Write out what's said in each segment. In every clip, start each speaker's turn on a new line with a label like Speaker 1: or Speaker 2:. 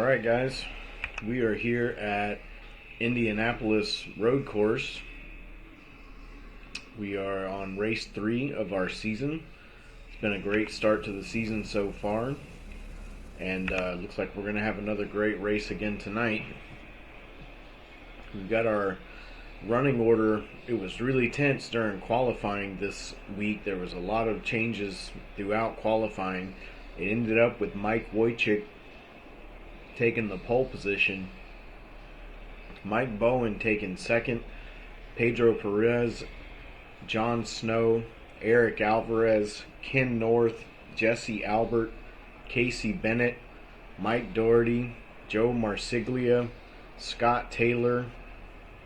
Speaker 1: Alright guys, we are here at Indianapolis road course. We are on race 3 of our season. It's been a great start to the season so far, and looks like we're going to have another great race again tonight. We've got our running order. It was really tense during qualifying this week. There was a lot of changes throughout qualifying. It ended up with Mike Wojcik taking the pole position, Mike Bowen taking second, Pedro Perez, John Snow, Eric Alvarez, Ken North, Jesse Albert, Casey Bennett, Mike Doherty, Joe Marsiglia, Scott Taylor,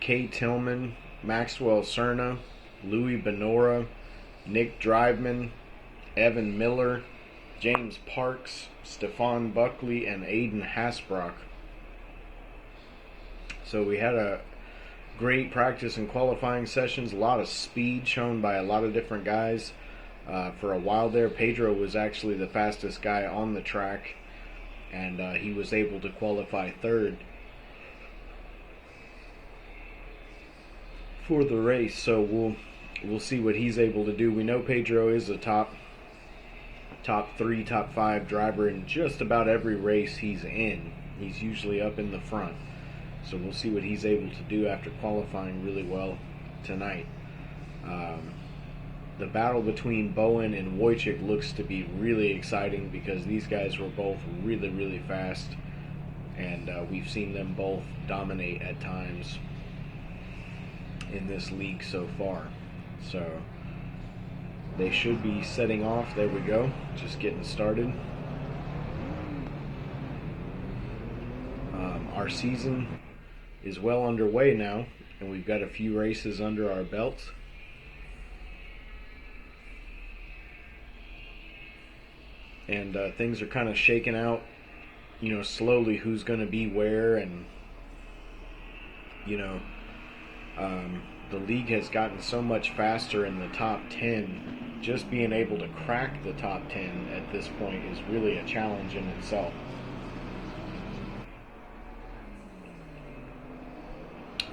Speaker 1: Kay Tillman, Maxwell Cerna, Louis Benora, Nick Driveman, Evan Miller, James Parks, Stefan Buckley, and Aiden Hasbrock. So we had a great practice and qualifying sessions, a lot of speed shown by a lot of different guys. For a while there, Pedro was actually the fastest guy on the track, and he was able to qualify third for the race. So we'll see what he's able to do. We know Pedro is a top 3, top 5 driver in just about every race he's in. He's usually up in the front. So we'll see what he's able to do after qualifying really well tonight. The battle between Bowen and Wojcik looks to be really exciting because these guys were both really, really fast, and we've seen them both dominate at times in this league so far. So they should be setting off. There we go, just getting started. Our season is well underway now, and we've got a few races under our belts. And things are kind of shaking out, slowly who's going to be where, and the league has gotten so much faster in the top 10. Just being able to crack the top 10 at this point is really a challenge in itself.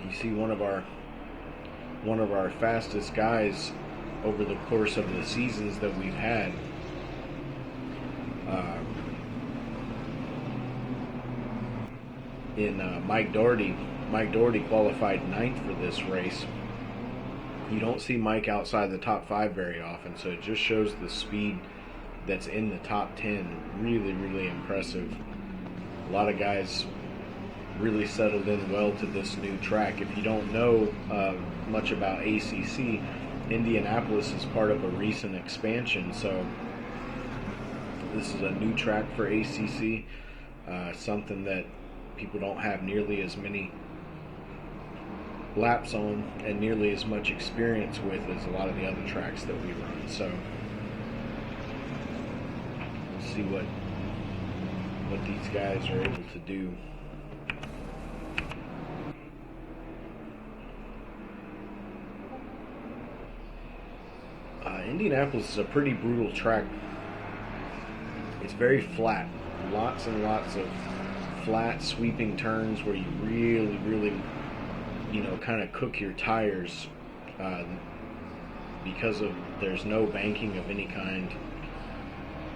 Speaker 1: You see one of our fastest guys over the course of the seasons that we've had. Mike Doherty. Mike Doherty qualified 9th for this race. You don't see Mike outside the top 5 very often, so it just shows the speed that's in the top 10. Really, really impressive. A lot of guys really settled in well to this new track. If you don't know much about ACC, Indianapolis is part of a recent expansion, so this is a new track for ACC, something that people don't have nearly as many laps on and nearly as much experience with as a lot of the other tracks that we run. So we'll see what these guys are able to do. Indianapolis is a pretty brutal track. It's very flat. Lots and lots of flat, sweeping turns where you really, really, kind of cook your tires because there's no banking of any kind.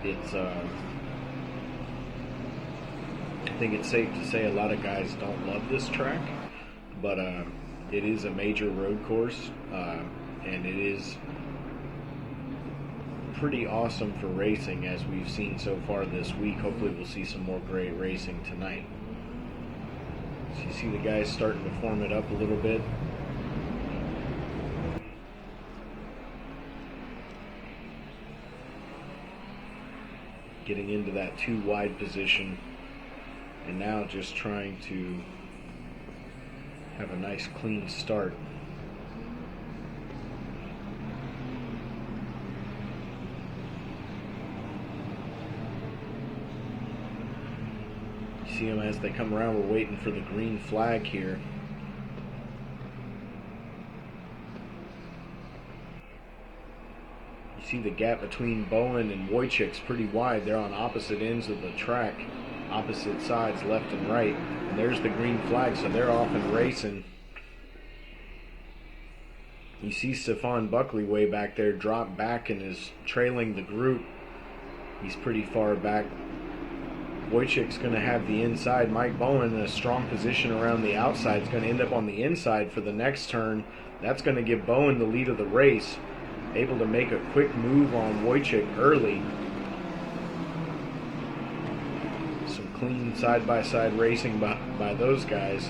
Speaker 1: It's I think it's safe to say a lot of guys don't love this track, but it is a major road course, and it is pretty awesome for racing, as we've seen so far this week. Hopefully we'll see some more great racing tonight. So you see the guys starting to form it up a little bit. Getting into that 2 wide position, and now just trying to have a nice clean start. See them as they come around. We're waiting for the green flag here. You see the gap between Bowen and Wojcik's pretty wide. They're on opposite ends of the track. opposite sides, left and right. And there's the green flag, so they're off and racing. You see Stephon Buckley way back there drop back and is trailing the group. He's pretty far back. Wojcik's going to have the inside. Mike Bowen in a strong position around the outside. Is going to end up on the inside for the next turn. That's going to give Bowen the lead of the race. Able to make a quick move on Wojcik early. Some clean side-by-side racing by those guys.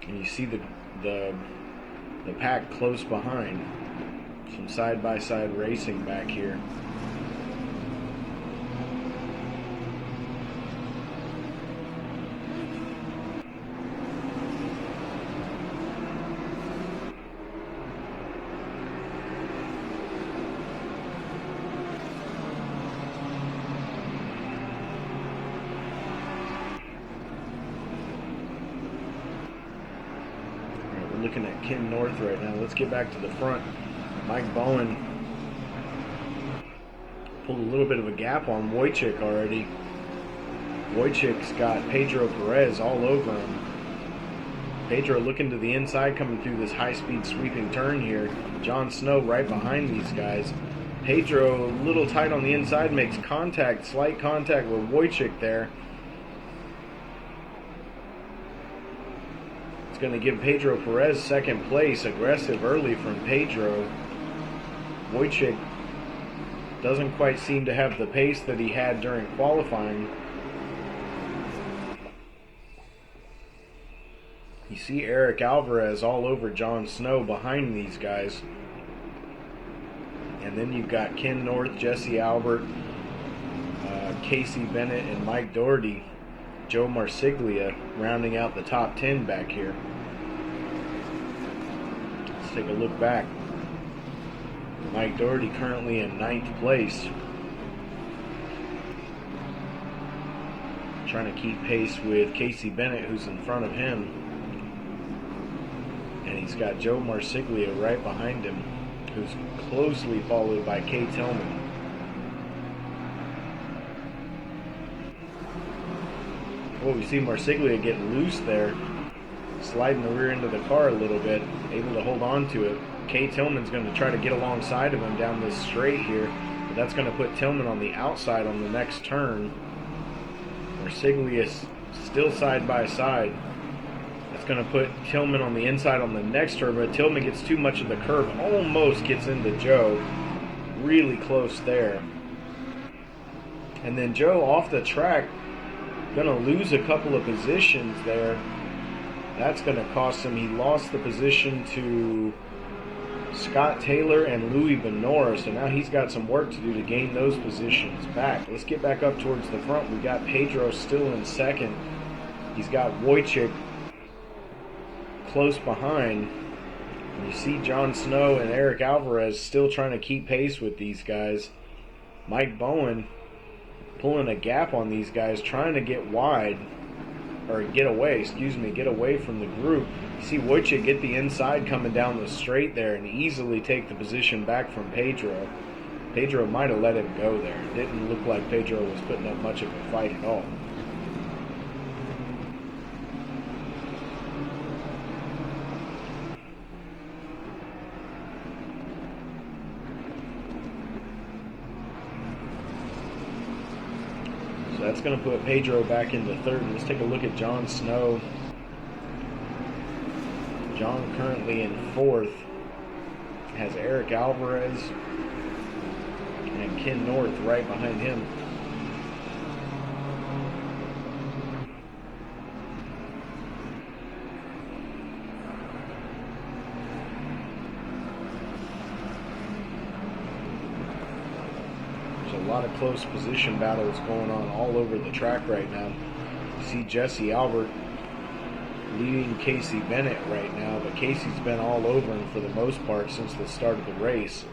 Speaker 1: And you see the pack close behind. Some side-by-side racing back here. Looking at Ken North right now. Let's get back to the front. Mike Bowen pulled a little bit of a gap on Wojcik already. Wojcik's got Pedro Perez all over him. Pedro looking to the inside, coming through this high-speed sweeping turn here. Jon Snow right behind these guys. Pedro a little tight on the inside, makes contact, slight contact with Wojcik there. Going to give Pedro Perez second place. Aggressive early from Pedro. Wojcik doesn't quite seem to have the pace that he had during qualifying. You see Eric Alvarez all over Jon Snow behind these guys. And then you've got Ken North, Jesse Albert, Casey Bennett, and Mike Doherty. Joe Marsiglia rounding out the top 10 back here. Let's take a look back. Mike Doherty currently in 9th place. Trying to keep pace with Casey Bennett, who's in front of him. And he's got Joe Marsiglia right behind him, who's closely followed by Kay Tillman. Oh, we see Marsiglia getting loose there, sliding the rear end of the car a little bit, able to hold on to it. Kay Tillman's going to try to get alongside of him down this straight here, but that's going to put Tillman on the outside on the next turn. Marsiglia still side by side. That's going to put Tillman on the inside on the next turn, but Tillman gets too much of the curve, almost gets into Joe. Really close there. And then Joe off the track, going to lose a couple of positions there. That's going to cost him. He lost the position to Scott Taylor and Louis Benora, so now he's got some work to do to gain those positions back. Let's get back up towards the front. We got Pedro still in second. He's got Wojcik close behind. And you see Jon Snow and Eric Alvarez still trying to keep pace with these guys. Mike Bowen pulling a gap on these guys, trying to get wide, or get away from the group. You see Wojcik get the inside coming down the straight there and easily take the position back from Pedro. Pedro might have let him go there. It didn't look like Pedro was putting up much of a fight at all. That's going to put Pedro back into third. Let's take a look at Jon Snow. Jon currently in fourth. Has Eric Alvarez and Ken North right behind him. A lot of close position battles going on all over the track right now. You see Jesse Albert leading Casey Bennett right now, but Casey's been all over him for the most part since the start of the race.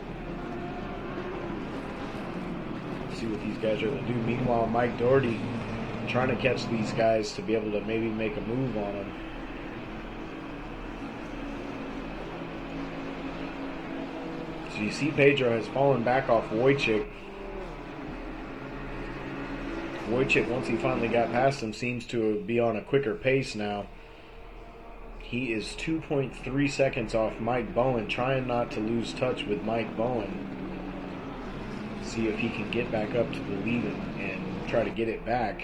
Speaker 1: Let's see what these guys are going to do. Meanwhile, Mike Doherty trying to catch these guys to be able to maybe make a move on them. So you see Pedro has fallen back off Wojcik. Wojcik, once he finally got past him, seems to be on a quicker pace now. He is 2.3 seconds off Mike Bowen, trying not to lose touch with Mike Bowen. See if he can get back up to the lead and try to get it back.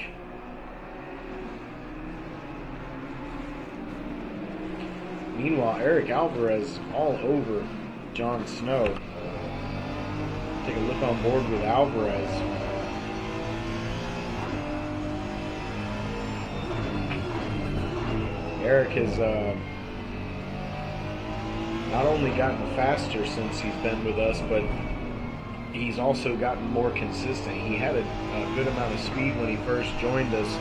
Speaker 1: Meanwhile, Eric Alvarez all over Jon Snow. Take a look on board with Alvarez. Eric has not only gotten faster since he's been with us, but he's also gotten more consistent. He had a good amount of speed when he first joined us,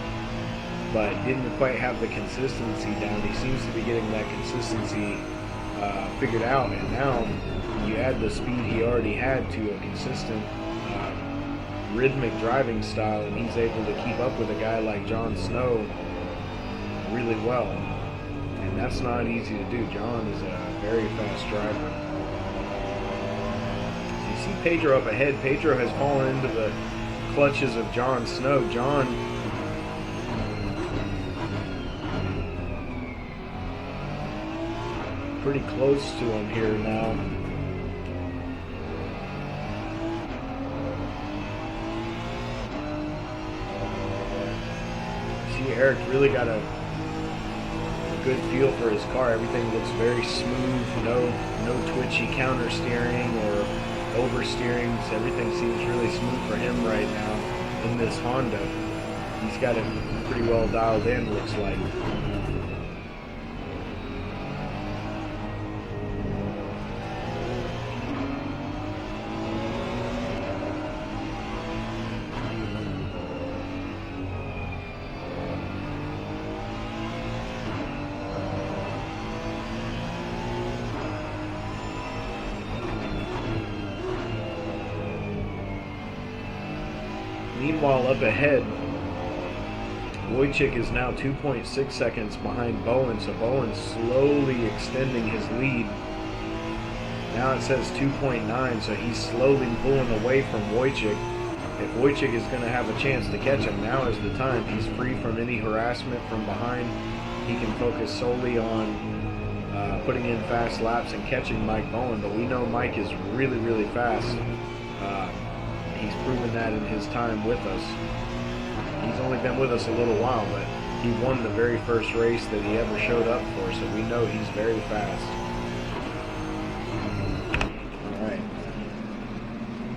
Speaker 1: but didn't quite have the consistency down. He seems to be getting that consistency figured out, and now you add the speed he already had to a consistent rhythmic driving style, and he's able to keep up with a guy like Jon Snow really well. And that's not easy to do. Jon is a very fast driver. So you see Pedro up ahead. Pedro has fallen into the clutches of Jon Snow. Jon pretty close to him here now. See, Eric really got a good feel for his car. Everything looks very smooth, no twitchy counter steering or oversteering. So everything seems really smooth for him right now in this Honda. He's got it pretty well dialed in, looks like. Meanwhile, up ahead, Wojcik is now 2.6 seconds behind Bowen, so Bowen's slowly extending his lead. Now it says 2.9, so he's slowly pulling away from Wojcik. If Wojcik is going to have a chance to catch him, now is the time. He's free from any harassment from behind. He can focus solely on putting in fast laps and catching Mike Bowen, but we know Mike is really, really fast. He's proven that in his time with us. He's only been with us a little while, but he won the very first race that he ever showed up for, so we know he's very fast. Alright.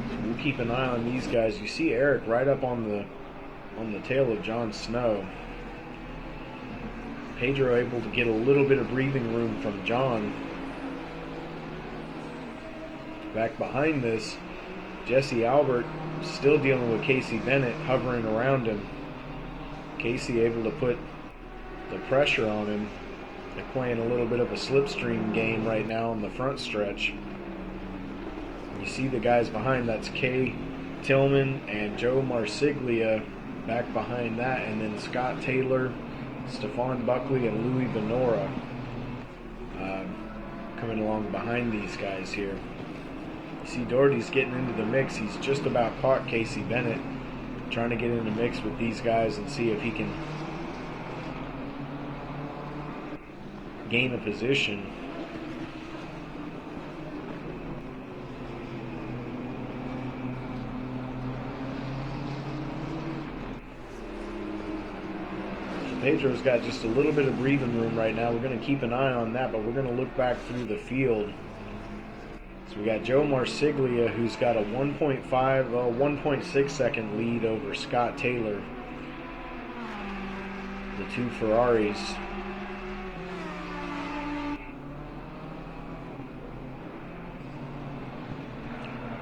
Speaker 1: So we'll keep an eye on these guys. You see Eric right up on the tail of Jon Snow. Pedro able to get a little bit of breathing room from Jon. Back behind this, Jesse Albert still dealing with Casey Bennett hovering around him. Casey able to put the pressure on him. They're playing a little bit of a slipstream game right now on the front stretch. You see the guys behind, that's Kay Tillman and Joe Marsiglia back behind that, and then Scott Taylor, Stephon Buckley, and Louis Venora coming along behind these guys here. See, Doherty's getting into the mix. He's just about caught Casey Bennett, trying to get in the mix with these guys and see if he can gain a position. Pedro's got just a little bit of breathing room right now. We're going to keep an eye on that, but we're going to look back through the field. So we got Joe Marsiglia, who's got a 1.6 second lead over Scott Taylor. The two Ferraris.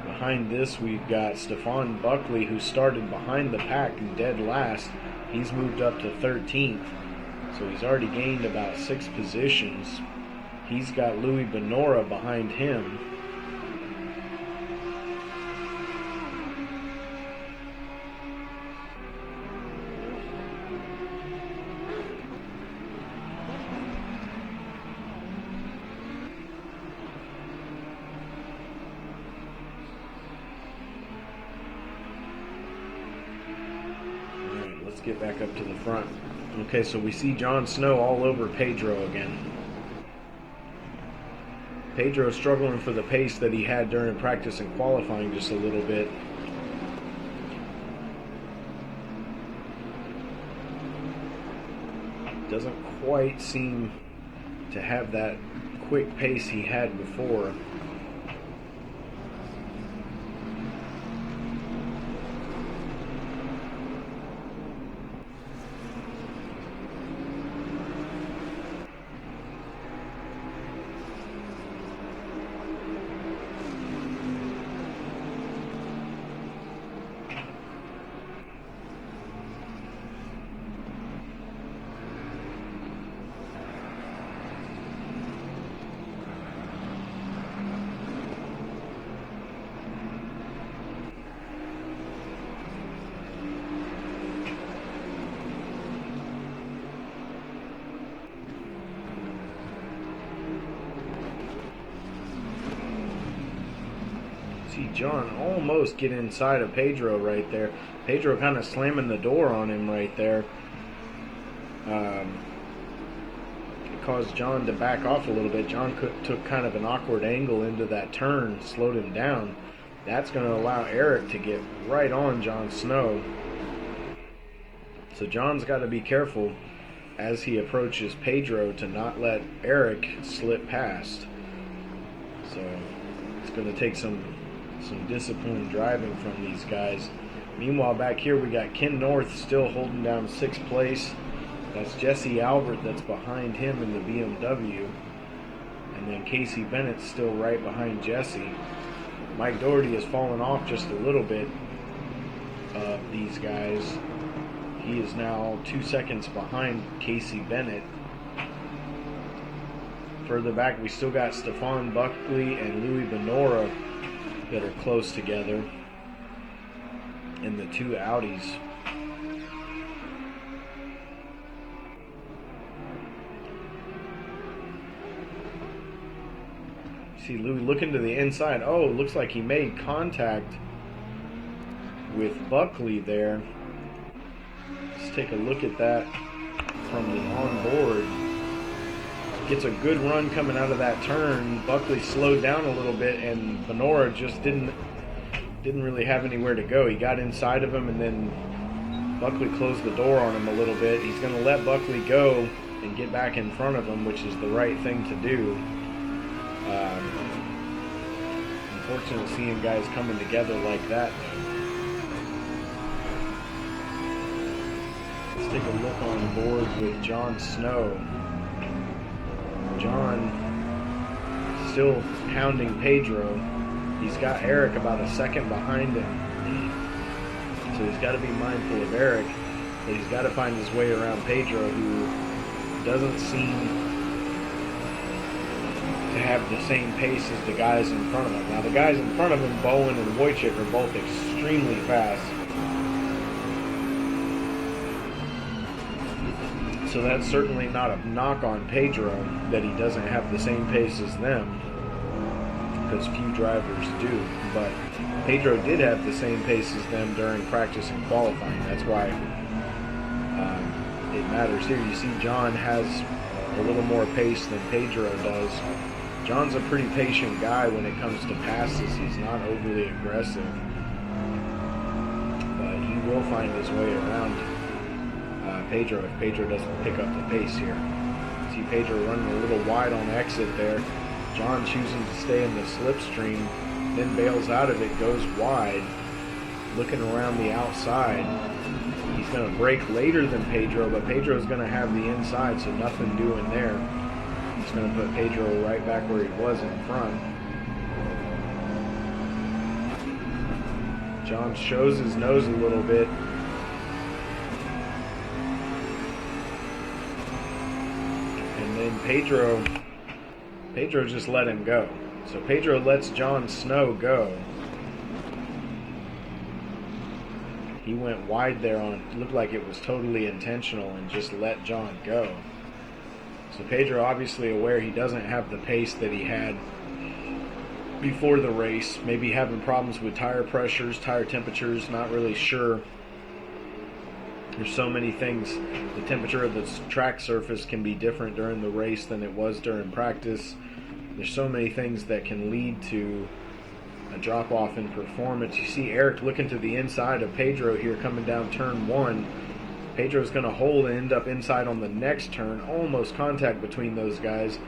Speaker 1: Behind this, we've got Stephon Buckley, who started behind the pack and dead last. He's moved up to 13th, so he's already gained about 6 positions. He's got Louis Benora behind him. get back up to the front. Okay, so we see Jon Snow all over Pedro again. Pedro struggling for the pace that he had during practice and qualifying just a little bit. Doesn't quite seem to have that quick pace he had before. See John almost get inside of Pedro right there. Pedro kind of slamming the door on him right there. It caused John to back off a little bit. John took kind of an awkward angle into that turn, slowed him down. That's going to allow Eric to get right on Jon Snow. So John's got to be careful as he approaches Pedro to not let Eric slip past. So it's going to take some disciplined driving from these guys. Meanwhile, back here we got Ken North still holding down 6th place. That's Jesse Albert that's behind him in the BMW. And then Casey Bennett's still right behind Jesse. Mike Doherty has fallen off just a little bit of these guys. He is now 2 seconds behind Casey Bennett. Further back, we still got Stephon Buckley and Louis Benora that are close together in the 2 Audis. See Louis looking to the inside. Oh, looks like he made contact with Buckley there. Let's take a look at that from the onboard. Gets a good run coming out of that turn. Buckley slowed down a little bit, and Benora just didn't really have anywhere to go. He got inside of him, and then Buckley closed the door on him a little bit. He's going to let Buckley go and get back in front of him, which is the right thing to do. Unfortunate seeing guys coming together like that. Let's take a look on board with Jon Snow. John still hounding Pedro. He's got Eric about a second behind him. So he's got to be mindful of Eric. But he's got to find his way around Pedro, who doesn't seem to have the same pace as the guys in front of him. Now the guys in front of him, Bowen and Wojcik, are both extremely fast. So that's certainly not a knock on Pedro that he doesn't have the same pace as them, because few drivers do. But Pedro did have the same pace as them during practice and qualifying. That's why it matters here. You see John has a little more pace than Pedro does. John's a pretty patient guy when it comes to passes. He's not overly aggressive, but he will find his way around Pedro if Pedro doesn't pick up the pace here. See Pedro running a little wide on exit there. John choosing to stay in the slipstream, then bails out of it, goes wide, looking around the outside. He's going to brake later than Pedro, but Pedro's going to have the inside, so nothing doing there. He's going to put Pedro right back where he was in front. John shows his nose a little bit. And Pedro just let him go. So Pedro lets Jon Snow go. He went wide there on, looked like it was totally intentional, and just let John go. So Pedro obviously aware he doesn't have the pace that he had before the race. Maybe having problems with tire pressures, tire temperatures, not really sure There's so many things. The temperature of the track surface can be different during the race than it was during practice. There's so many things that can lead to a drop off in performance. You see Eric looking to the inside of Pedro here coming down turn 1. Pedro's going to hold and end up inside on the next turn. Almost contact between those guys.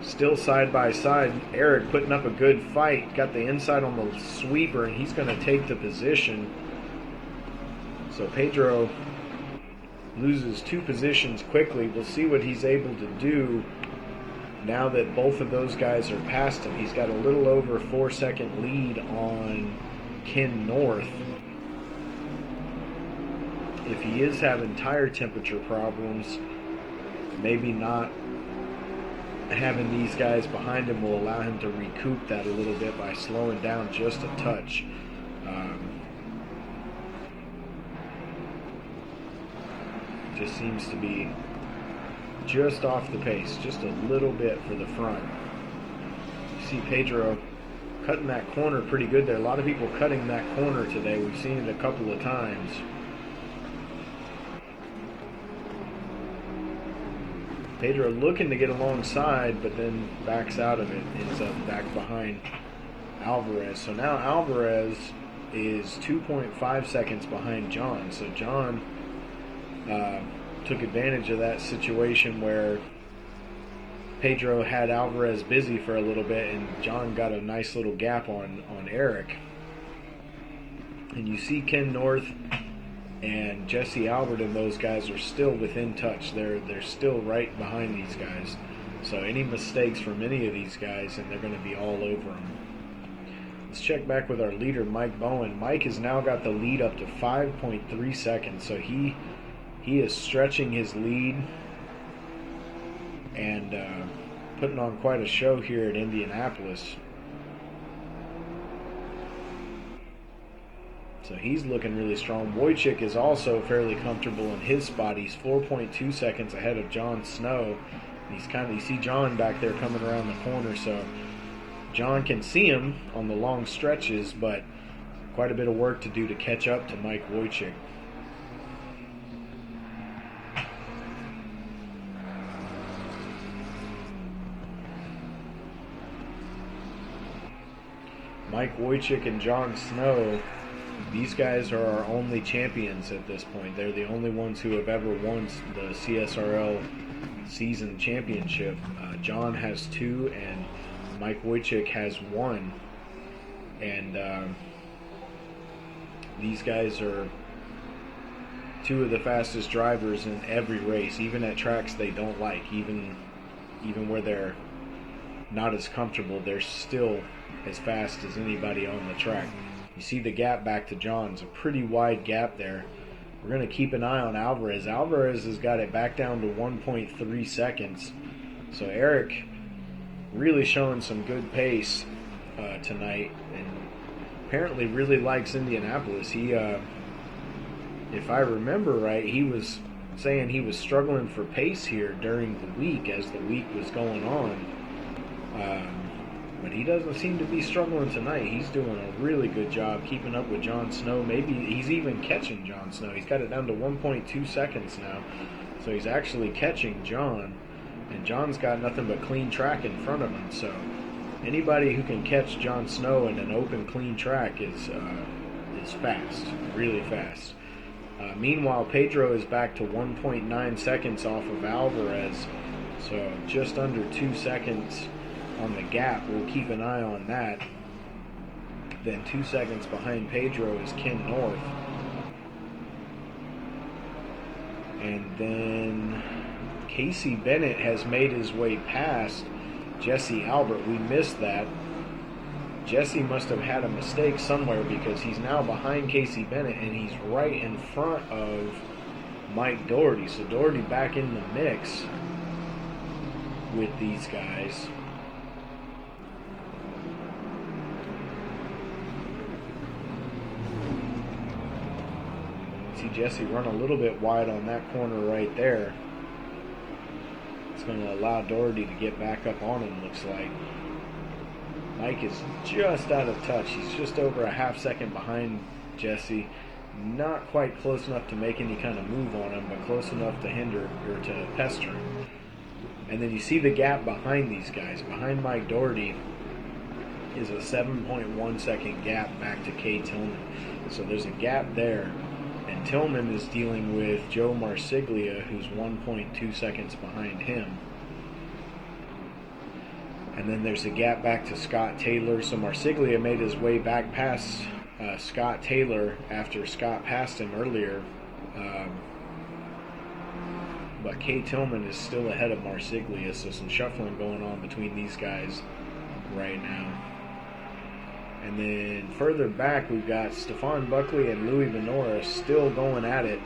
Speaker 1: Still side by side. Eric putting up a good fight. Got the inside on the sweeper, and he's going to take the position. So Pedro loses 2 positions quickly. We'll see what he's able to do now that both of those guys are past him. He's got a little over 4-second lead on Ken North. If he is having tire temperature problems, maybe not having these guys behind him will allow him to recoup that a little bit by slowing down just a touch. Just seems to be just off the pace, just a little bit for the front. You see Pedro cutting that corner pretty good there. A lot of people cutting that corner today. We've seen it a couple of times. Pedro looking to get alongside, but then backs out of it. Ends up back behind Alvarez. So now Alvarez is 2.5 seconds behind John. So John took advantage of that situation where Pedro had Alvarez busy for a little bit, and John got a nice little gap on Eric. And you see Ken North and Jesse Albert and those guys are still within touch. They're still right behind these guys. So any mistakes from any of these guys, and they're going to be all over them. Let's check back with our leader, Mike Bowen. Mike has now got the lead up to 5.3 seconds. So he is stretching his lead and putting on quite a show here at Indianapolis. So he's looking really strong. Wojcik is also fairly comfortable in his spot. He's 4.2 seconds ahead of John Snow. You see John back there coming around the corner, so John can see him on the long stretches, but quite a bit of work to do to catch up to Mike Wojcik. Mike Wojcik and John Snow, these guys are our only champions at this point. They're the only ones who have ever won the CSRL season championship. John has 2 and Mike Wojcik has 1. And these guys are 2 of the fastest drivers in every race, even at tracks they don't like, even where they're not as comfortable, they're still as fast as anybody on the track. You see the gap back to John. It's a pretty wide gap there. We're going to keep an eye on Alvarez. Alvarez has got it back down to 1.3 seconds. So Eric really showing some good pace tonight, and apparently really likes Indianapolis. He, if I remember right, he was saying he was struggling for pace here during the week as the week was going on. But he doesn't seem to be struggling tonight. He's doing a really good job keeping up with John Snow. Maybe he's even catching John Snow. He's got it down to 1.2 seconds now. So he's actually catching John. And John's got nothing but clean track in front of him. So anybody who can catch John Snow in an open, clean track is fast, really fast. Meanwhile, Pedro is back to 1.9 seconds off of Alvarez. So just under 2 seconds on the gap. We'll keep an eye on that. Then 2 seconds behind Pedro is Ken North. And then Casey Bennett has made his way past Jesse Albert. We missed that. Jesse must have had a mistake somewhere because he's now behind Casey Bennett and he's right in front of Mike Doherty. So Doherty back in the mix with these guys. See Jesse run a little bit wide on that corner right there. It's going to allow Doherty to get back up on him, looks like. Mike is just out of touch. He's just over a half second behind Jesse. Not quite close enough to make any kind of move on him, but close enough to hinder or to pester him. And then you see the gap behind these guys. Behind Mike Doherty is a 7.1 second gap back to Kay Tillman. So there's a gap there. And Tillman is dealing with Joe Marsiglia, who's 1.2 seconds behind him. And then there's a gap back to Scott Taylor. So Marsiglia made his way back past Scott Taylor after Scott passed him earlier. But Kay Tillman is still ahead of Marsiglia, so some shuffling going on between these guys right now. And then further back, we've got Stefan Buckley and Louis Venora still going at it.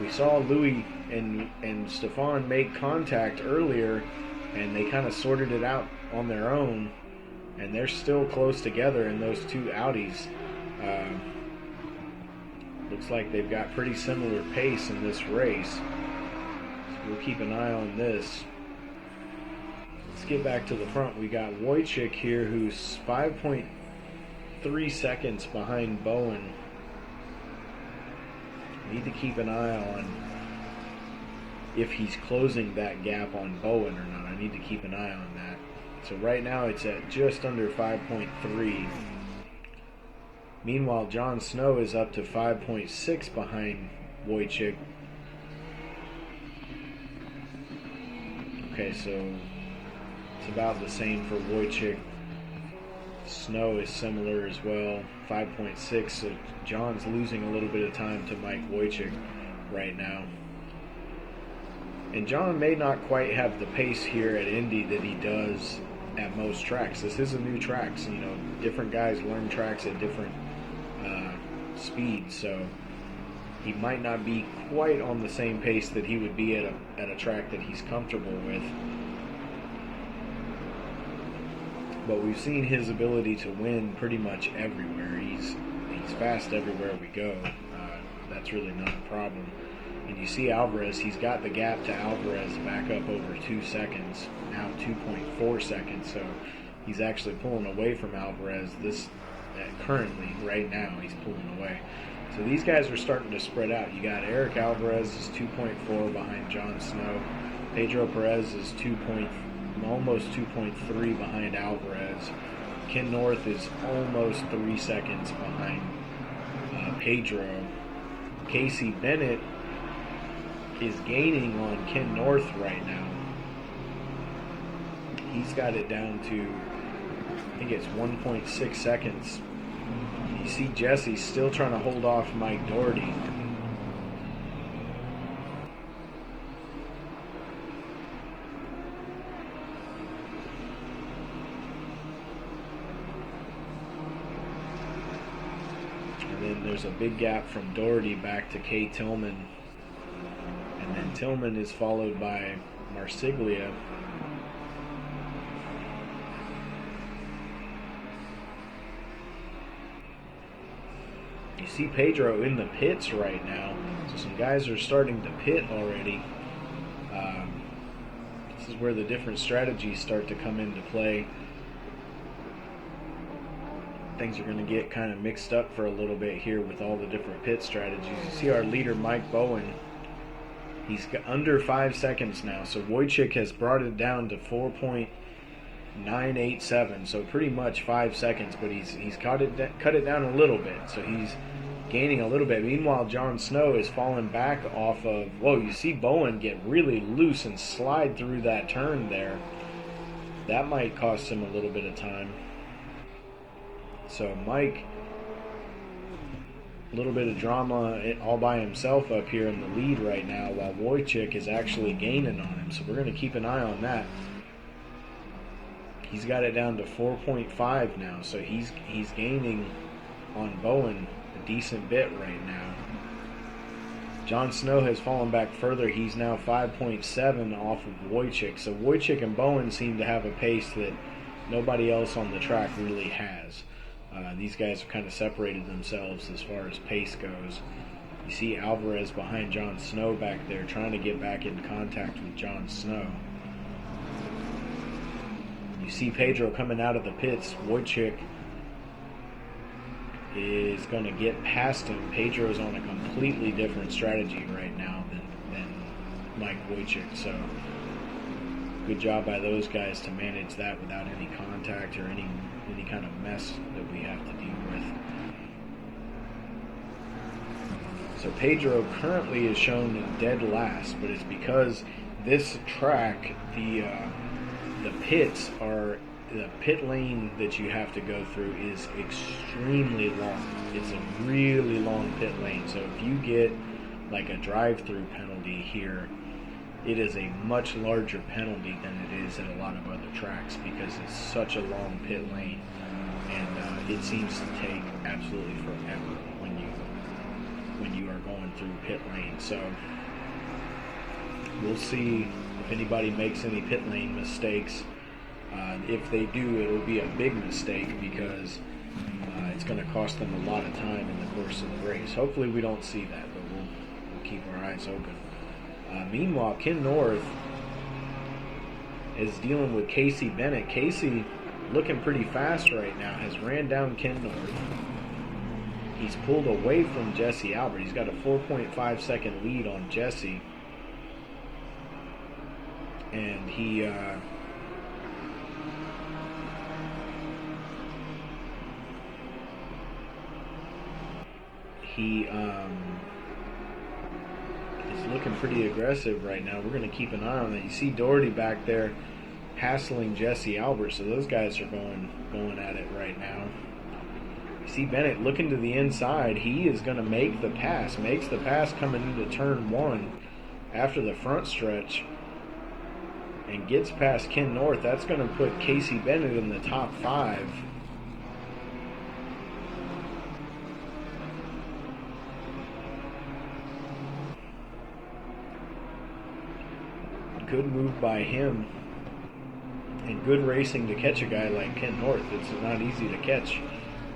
Speaker 1: We saw Louis and Stefan make contact earlier, and they kind of sorted it out on their own, and they're still close together in those two Audis. Looks like they've got pretty similar pace in this race. So we'll keep an eye on this. Let's get back to the front. We got Wojcik here, who's 5.3 seconds behind Bowen. Need to keep an eye on if he's closing that gap on Bowen or not. I need to keep an eye on that. So right now it's at just under 5.3. Meanwhile, John Snow is up to 5.6 behind Wojcik. Okay, so it's about the same for Wojcik. Snow is similar as well, 5.6. So John's losing a little bit of time to Mike Wojcik right now. And John may not quite have the pace here at Indy that he does at most tracks. This is a new track, so, you know, different guys learn tracks at different speeds, so he might not be quite on the same pace that he would be at a track that he's comfortable with. But we've seen his ability to win pretty much everywhere. He's fast everywhere we go. That's really not a problem. And you see Alvarez, he's got the gap to Alvarez back up over 2 seconds, now 2.4 seconds, so he's actually pulling away from Alvarez currently, right now, he's pulling away. So these guys are starting to spread out. You got Eric Alvarez is 2.4 behind John Snow. Pedro Perez is almost 2.3 behind Alvarez. Ken North is almost 3 seconds behind Pedro. Casey Bennett is gaining on Ken North right now. He's got it down to, I think it's 1.6 seconds. You see Jesse still trying to hold off Mike Doherty. And then there's a big gap from Doherty back to Kay Tillman. And then Tillman is followed by Marsiglia. You see Pedro in the pits right now. So some guys are starting to pit already. This is where the different strategies start to come into play. Things are going to get kind of mixed up for a little bit here with all the different pit strategies. You see our leader, Mike Bowen. He's under 5 seconds now. So Wojcik has brought it down to 4.987. So pretty much 5 seconds, but he's cut it down a little bit. So he's gaining a little bit. Meanwhile, John Snow is falling back off of... Whoa, you see Bowen get really loose and slide through that turn there. That might cost him a little bit of time. So Mike, a little bit of drama all by himself up here in the lead right now, while Wojcik is actually gaining on him. So we're going to keep an eye on that. He's got it down to 4.5 now, so he's gaining on Bowen a decent bit right now. John Snow has fallen back further. He's now 5.7 off of Wojcik. So Wojcik and Bowen seem to have a pace that nobody else on the track really has. These guys have kind of separated themselves as far as pace goes. You see Alvarez behind John Snow back there trying to get back in contact with John Snow. You see Pedro coming out of the pits. Wojcik is going to get past him. Pedro's on a completely different strategy right now than Mike Wojcik. So good job by those guys to manage that without any contact or any kind of mess that we have to deal with. So Pedro currently is shown in dead last, but it's because this track, the pit lane that you have to go through is extremely long. It's a really long pit lane. So if you get like a drive-through penalty here, it is a much larger penalty than it is at a lot of other tracks because it's such a long pit lane, and it seems to take absolutely forever when you are going through pit lane. So we'll see if anybody makes any pit lane mistakes. If they do, it'll be a big mistake because it's going to cost them a lot of time in the course of the race. Hopefully we don't see that, but we'll keep our eyes open. Meanwhile, Ken North is dealing with Casey Bennett. Casey, looking pretty fast right now, has ran down Ken North. He's pulled away from Jesse Albert. He's got a 4.5 second lead on Jesse. And he is looking pretty aggressive right now. We're going to keep an eye on that. You see Doherty back there hassling Jesse Albert, so those guys are going at it right now. You see Bennett looking to the inside. He is going to make the pass. Makes the pass coming into turn one after the front stretch and gets past Ken North. That's going to put Casey Bennett in the top 5. Good move by him, and good racing to catch a guy like Ken North. It's not easy to catch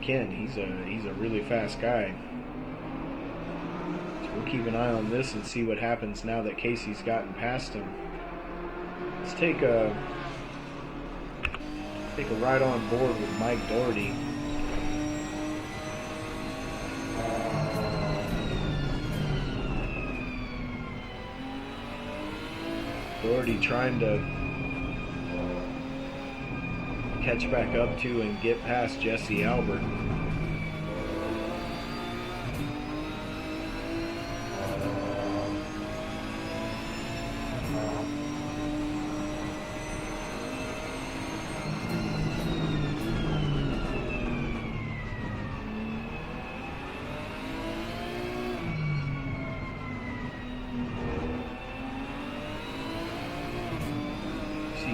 Speaker 1: Ken. He's a really fast guy. So we'll keep an eye on this and see what happens now that Casey's gotten past him. Let's take a ride on board with Mike Doherty. Doherty trying to catch back up to and get past Jesse Albert.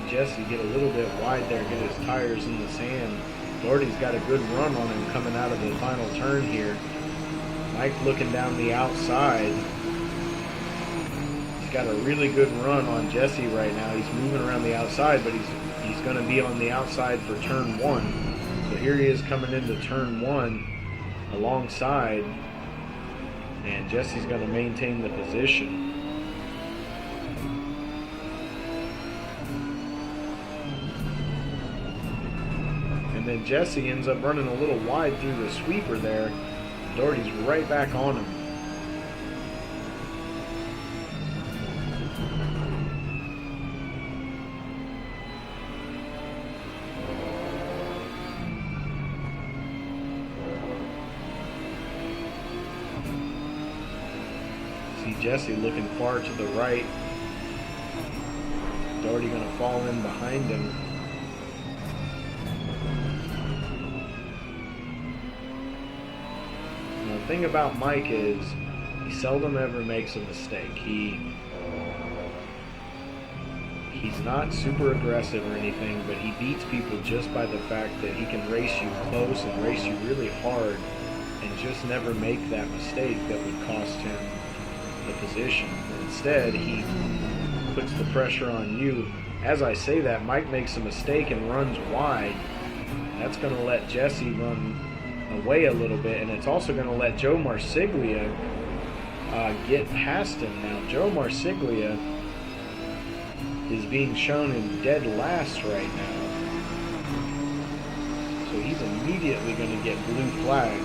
Speaker 1: Jesse get a little bit wide there, get his tires in the sand. Doherty's got a good run on him coming out of the final turn here. Mike looking down the outside. He's got a really good run on Jesse right now. He's moving around the outside, but he's going to be on the outside for turn one. So here he is coming into turn one alongside, and Jesse's going to maintain the position. And then Jesse ends up running a little wide through the sweeper there. Doherty's right back on him. See Jesse looking far to the right. Doherty going to fall in behind him. The thing about Mike is he seldom ever makes a mistake. He's not super aggressive or anything, but he beats people just by the fact that he can race you close and race you really hard and just never make that mistake that would cost him the position. Instead, he puts the pressure on you. As I say that, Mike makes a mistake and runs wide. That's going to let Jesse run away a little bit, and it's also going to let Joe Marsiglia get past him. Now, Joe Marsiglia is being shown in dead last right now, so he's immediately going to get blue flagged.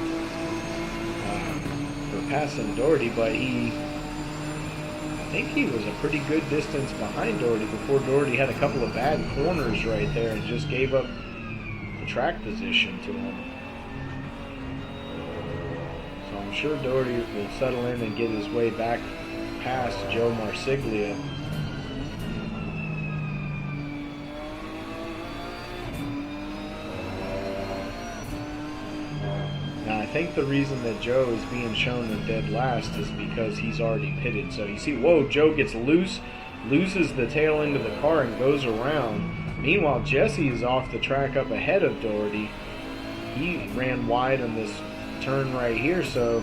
Speaker 1: passing Doherty, but I think he was a pretty good distance behind Doherty before Doherty had a couple of bad corners right there and just gave up the track position to him. So I'm sure Doherty will settle in and get his way back past Joe Marsiglia. Now I think the reason that Joe is being shown in dead last is because he's already pitted. So you see, whoa, Joe gets loose, loses the tail end of the car and goes around. Meanwhile, Jesse is off the track up ahead of Doherty. He ran wide on this turn right here, so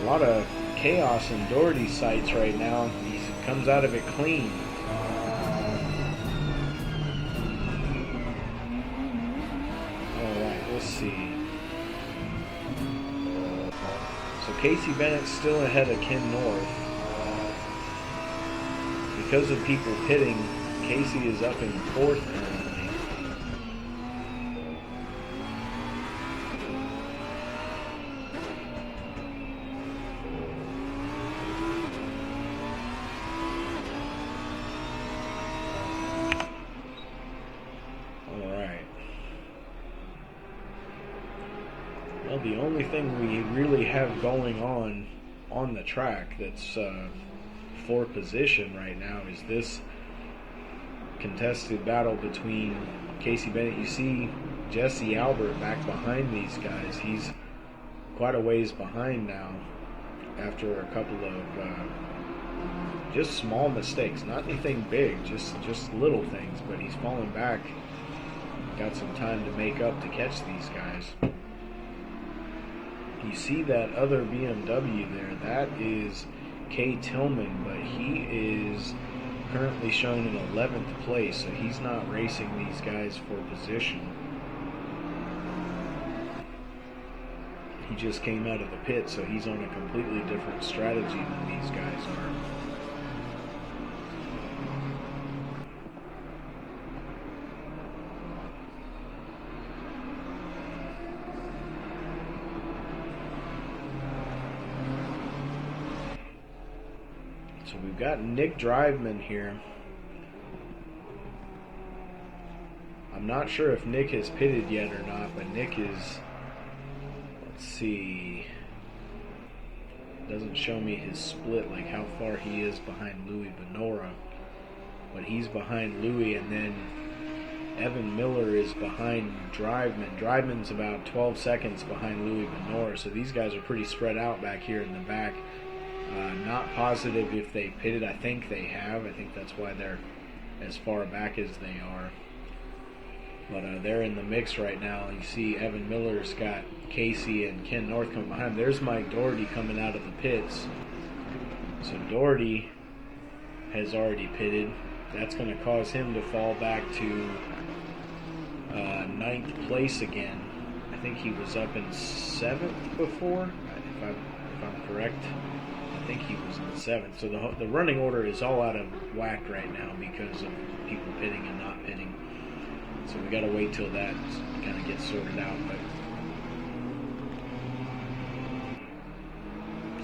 Speaker 1: a lot of chaos in Doherty's sights right now. He comes out of it clean. Alright, let's see. So Casey Bennett's still ahead of Ken North. Because of people pitting, Casey is up in fourth currently. Alright. Well, the only thing we really have going on the track that's for position right now is this contested battle between Casey Bennett. You see Jesse Albert back behind these guys. He's quite a ways behind now after a couple of just small mistakes. Not anything big, just little things, but he's fallen back. Got some time to make up to catch these guys. You see that other BMW there, that is Kay Tillman, but he is currently shown in 11th place, so he's not racing these guys for position. He just came out of the pit, so he's on a completely different strategy than these guys are. So we've got Nick Driveman here. I'm not sure if Nick has pitted yet or not, but Nick is, let's see, doesn't show me his split, like how far he is behind Louis Benora, but he's behind Louis, and then Evan Miller is behind Driveman. Driveman's about 12 seconds behind Louis Benora, so these guys are pretty spread out back here in the back. Not positive if they pitted. I think they have. I think that's why they're as far back as they are. But they're in the mix right now. You see Evan Miller's got Casey and Ken North coming behind. There's Mike Doherty coming out of the pits. So Doherty has already pitted. That's going to cause him to fall back to 9th place again. I think he was up in 7th before, if I'm correct. I think he was in 7th. So the running order is all out of whack right now because of people pitting and not pitting. So we got to wait till that kind of gets sorted out. But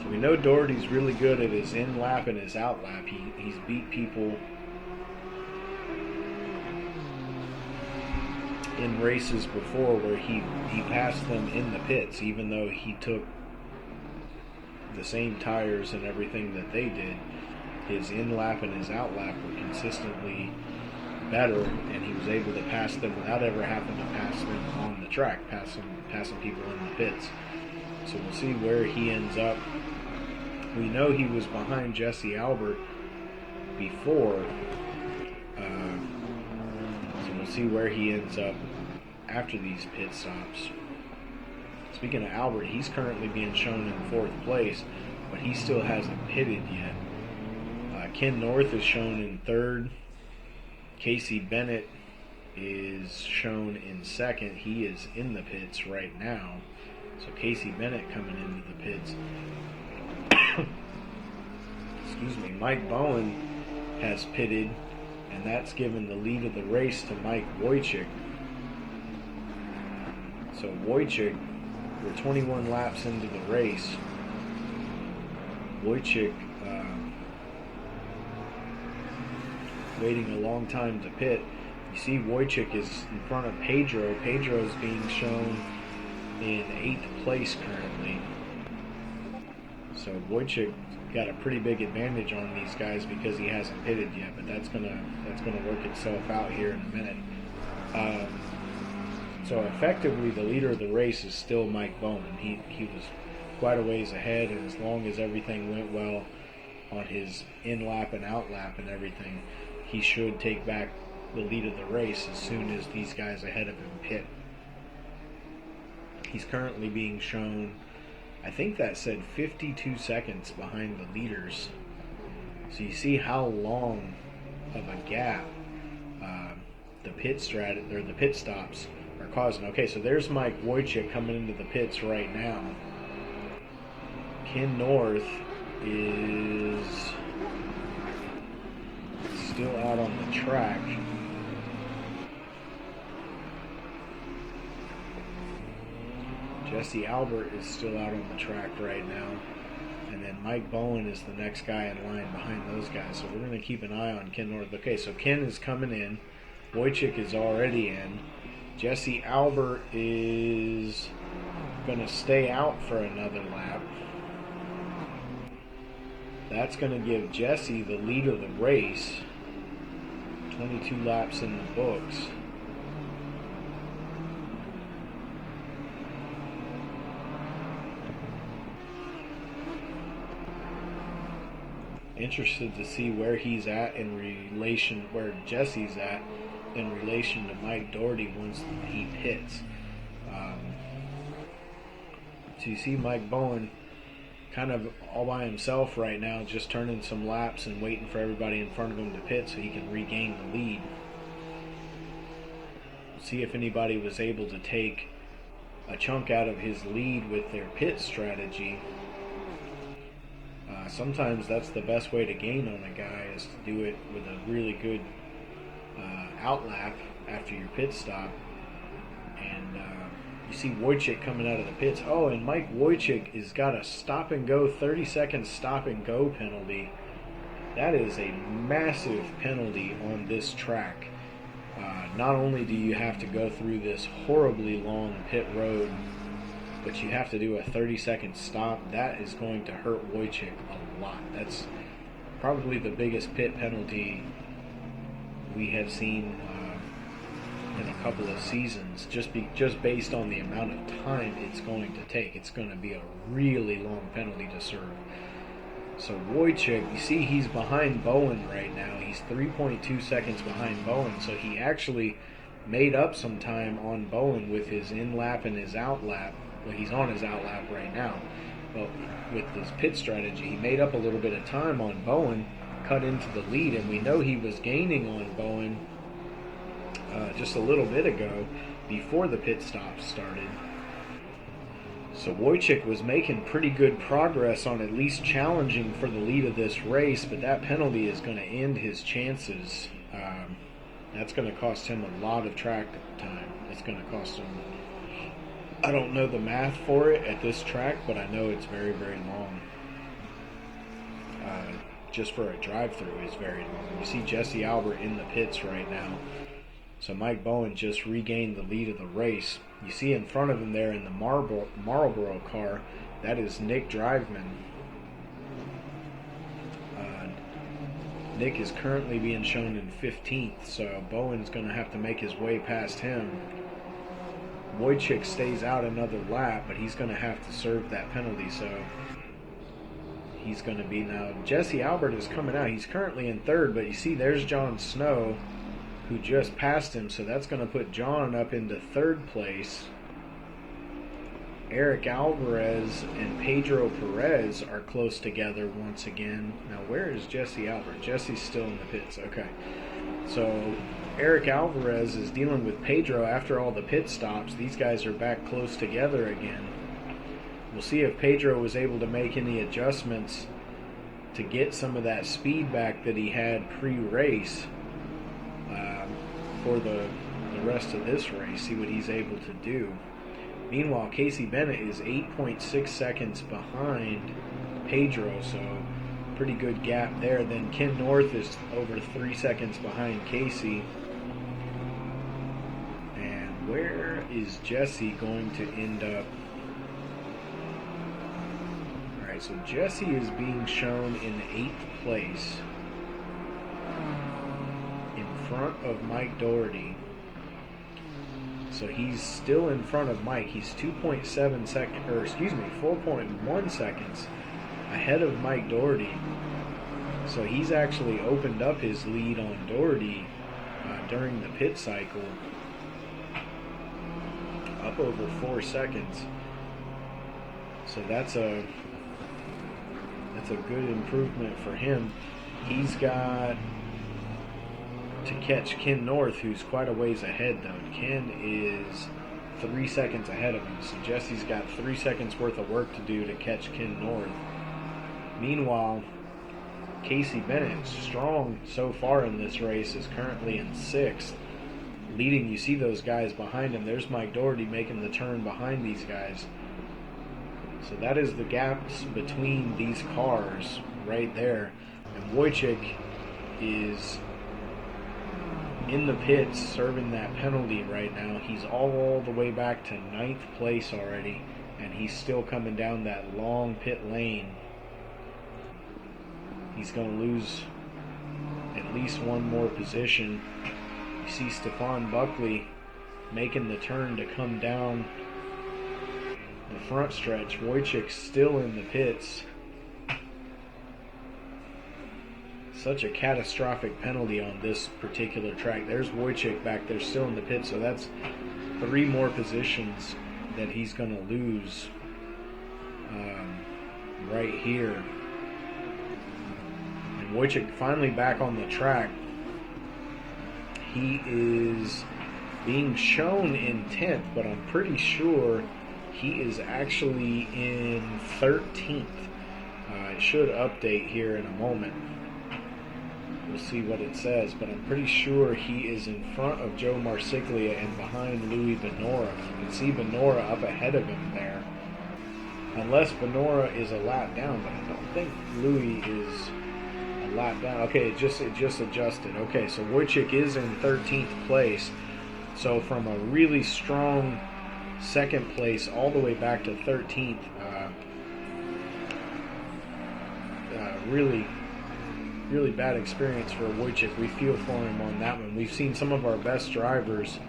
Speaker 1: so we know Doherty's really good at his in lap and his out lap. He's beat people in races before where he passed them in the pits, even though he took the same tires and everything that they did. His in lap and his out lap were consistently better, and he was able to pass them without ever having to pass them on the track, passing people in the pits. So we'll see where he ends up. We know he was behind Jesse Albert before, so we'll see where he ends up after these pit stops. Speaking of Albert, he's currently being shown in 4th place, but he still hasn't pitted yet. Ken North is shown in 3rd. Casey Bennett is shown in 2nd. He is in the pits right now. So Casey Bennett coming into the pits. Excuse me. Mike Bowen has pitted, and that's given the lead of the race to Mike Wojcik. So Wojcik, we're 21 laps into the race. Wojcik waiting a long time to pit. You see Wojcik is in front of Pedro. Pedro's being shown in 8th place currently. So Wojcik got a pretty big advantage on these guys because he hasn't pitted yet, but that's gonna work itself out here in a minute. So effectively, the leader of the race is still Mike Bowen. He was quite a ways ahead, and as long as everything went well on his in-lap and out-lap and everything, he should take back the lead of the race as soon as these guys ahead of him pit. He's currently being shown, I think that said 52 seconds behind the leaders. So you see how long of a gap the pit stops are causing. Okay, so there's Mike Wojcik coming into the pits right now. Ken North is still out on the track. Jesse Albert is still out on the track right now. And then Mike Bowen is the next guy in line behind those guys. So we're going to keep an eye on Ken North. Okay, so Ken is coming in. Wojcik is already in. Jesse Albert is going to stay out for another lap. That's going to give Jesse the lead of the race. 22 laps in the books. Interested to see where he's at in relation, where Jesse's at in relation to Mike Doherty once he pits. So you see Mike Bowen kind of all by himself right now, just turning some laps and waiting for everybody in front of him to pit so he can regain the lead. See if anybody was able to take a chunk out of his lead with their pit strategy. Sometimes that's the best way to gain on a guy, is to do it with a really good out lap after your pit stop. And you see Wojcik coming out of the pits. Oh, and Mike Wojcik has got a stop and go, 30-second stop and go penalty. That is a massive penalty on this track. Not only do you have to go through this horribly long pit road, but you have to do a 30-second stop. That is going to hurt Wojcik a lot. That's probably the biggest pit penalty we have seen in a couple of seasons, just based on the amount of time it's going to take. It's going to be a really long penalty to serve. So Wojcik, you see he's behind Bowen right now. He's 3.2 seconds behind Bowen, so he actually made up some time on Bowen with his in-lap and his out-lap. Well, he's on his out-lap right now. But with his pit strategy, he made up a little bit of time on Bowen, cut into the lead, and we know he was gaining on Bowen just a little bit ago before the pit stop started. So Wojcik was making pretty good progress on at least challenging for the lead of this race, but that penalty is going to end his chances. That's going to cost him a lot of track time. It's going to cost him, I don't know the math for it at this track, but I know it's very, very long. Just for a drive-through is very long. You see Jesse Albert in the pits right now. So Mike Bowen just regained the lead of the race. You see in front of him there in the Marlboro car, that is Nick Driveman. Nick is currently being shown in 15th, so Bowen's going to have to make his way past him. Wojcik stays out another lap, but he's going to have to serve that penalty, so he's going to be now. Jesse Albert is coming out. He's currently in third, but you see there's John Snow, who just passed him, so that's going to put John up into third place. Eric Alvarez and Pedro Perez are close together once again. Now, where is Jesse Albert? Jesse's still in the pits. Okay. So, Eric Alvarez is dealing with Pedro after all the pit stops. These guys are back close together again. We'll see if Pedro was able to make any adjustments to get some of that speed back that he had pre-race for the rest of this race. See what he's able to do. Meanwhile, Casey Bennett is 8.6 seconds behind Pedro, so pretty good gap there. Then Ken North is over 3 seconds behind Casey. And where is Jesse going to end up? Alright, so Jesse is being shown in 8th place in front of Mike Doherty. So he's still in front of Mike. He's 4.1 seconds ahead of Mike Doherty. So he's actually opened up his lead on Doherty during the pit cycle, up over 4 seconds. So that's a good improvement for him. He's got to catch Ken North, who's quite a ways ahead though. Ken is 3 seconds ahead of him, so Jesse's got 3 seconds worth of work to do to catch Ken North. Meanwhile, Casey Bennett, strong so far in this race, is currently in 6th, leading. You see those guys behind him. There's Mike Doherty making the turn behind these guys. So that is the gaps between these cars right there. And Wojcik is in the pits serving that penalty right now. He's all the way back to 9th place already, and he's still coming down that long pit lane. He's going to lose at least one more position. You see Stephon Buckley making the turn to come down the front stretch. Wojcik's still in the pits. Such a catastrophic penalty on this particular track. There's Wojcik back there still in the pit, so that's 3 more positions that he's going to lose right here. And Wojcik finally back on the track. He is being shown in 10th, but I'm pretty sure he is actually in 13th. It should update here in a moment. We'll see what it says, but I'm pretty sure he is in front of Joe Marsiglia and behind Louis Benora. You can see Benora up ahead of him there. Unless Benora is a lap down, but I don't think Louis is a lap down. Okay, it just adjusted. Okay, so Wojcik is in 13th place. So from a really strong 2nd place all the way back to 13th, really bad experience for Wojcik. We feel for him on that one. We've seen some of our best drivers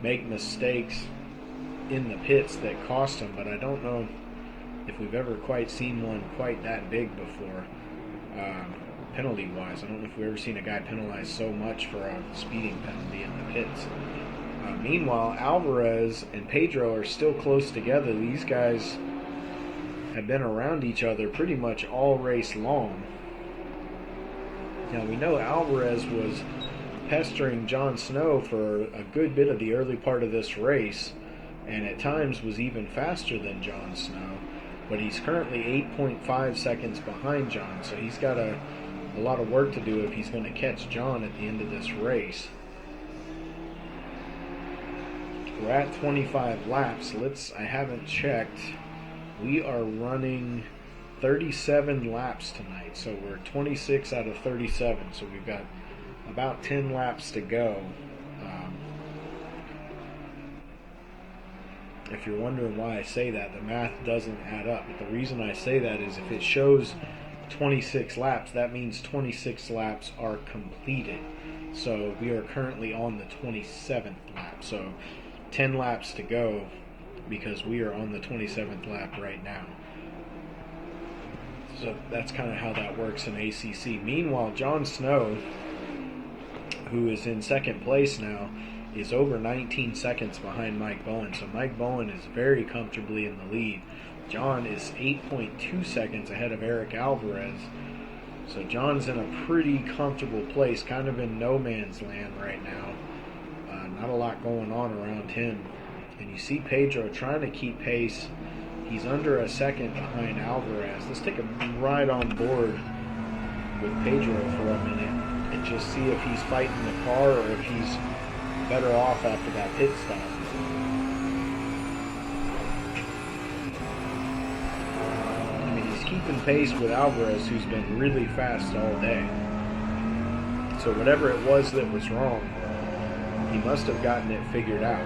Speaker 1: make mistakes in the pits that cost them, but I don't know if we've ever quite seen one quite that big before, penalty-wise. I don't know if we've ever seen a guy penalized so much for a speeding penalty in the pits. Meanwhile, Alvarez and Pedro are still close together. These guys have been around each other pretty much all race long. Now, we know Alvarez was pestering Jon Snow for a good bit of the early part of this race, and at times was even faster than Jon Snow, but he's currently 8.5 seconds behind Jon, so he's got a lot of work to do if he's going to catch Jon at the end of this race. We're at 25 laps. I haven't checked. We are running 37 laps tonight, so we're 26 out of 37, so we've got about 10 laps to go. If you're wondering why I say that, the math doesn't add up. But the reason I say that is if it shows 26 laps, that means 26 laps are completed. So we are currently on the 27th lap, so 10 laps to go because we are on the 27th lap right now. So that's kind of how that works in ACC. Meanwhile, Jon Snow, who is in 2nd place now, is over 19 seconds behind Mike Bowen. So Mike Bowen is very comfortably in the lead. Jon is 8.2 seconds ahead of Eric Alvarez. So Jon's in a pretty comfortable place, kind of in no man's land right now. Not a lot going on around him. And you see Pedro trying to keep pace. He's under a second behind Alvarez. Let's take a ride on board with Pedro for a minute and just see if he's fighting the car or if he's better off after that pit stop. I mean, he's keeping pace with Alvarez, who's been really fast all day. So whatever it was that was wrong, he must have gotten it figured out.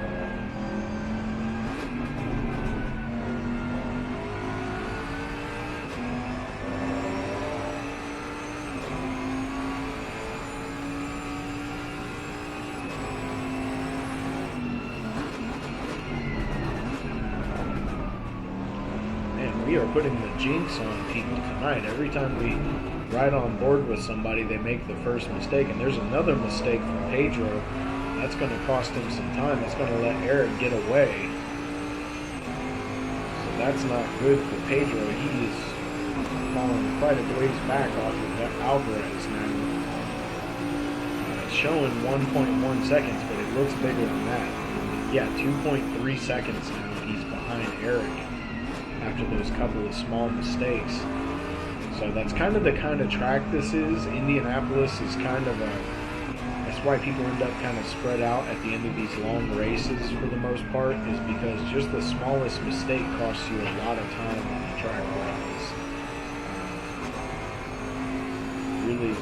Speaker 1: We are putting the jinx on people tonight. Every time we ride on board with somebody, they make the first mistake. And there's another mistake from Pedro. That's going to cost him some time. That's going to let Eric get away. So that's not good for Pedro. He is falling quite a ways back off of Alvarez now. It's showing 1.1 seconds, but it looks bigger than that. Yeah, 2.3 seconds now. He's behind Eric after those couple of small mistakes. So that's kind of the kind of track this is. Indianapolis is kind of that's why people end up kind of spread out at the end of these long races for the most part, is because just the smallest mistake costs you a lot of time on a track like this.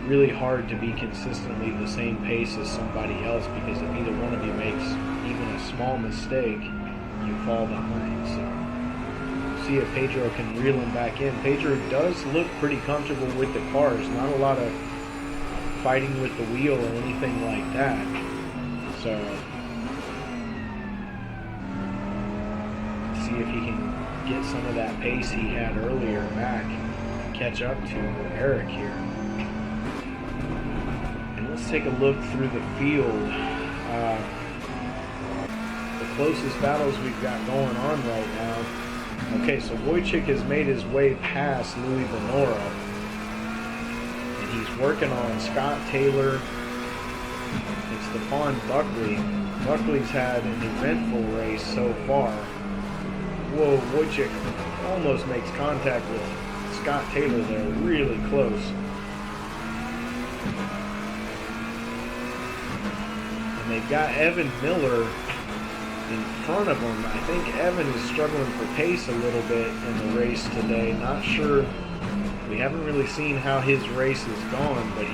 Speaker 1: Really hard to be consistently the same pace as somebody else, because if either one of you makes even a small mistake, you fall behind. So see if Pedro can reel him back in. Pedro does look pretty comfortable with the cars. Not a lot of fighting with the wheel or anything like that. So see if he can get some of that pace he had earlier back and catch up to Eric here. And let's take a look through the field. Closest battles we've got going on right now. Okay, so Wojcik has made his way past Louis Venora, and he's working on Scott Taylor and Stefan Buckley. Buckley's had an eventful race so far. Whoa, Wojcik almost makes contact with Scott Taylor there, really close. And they've got Evan Miller in front of him. I think Evan is struggling for pace a little bit in the race today. Not sure. We haven't really seen how his race has gone, but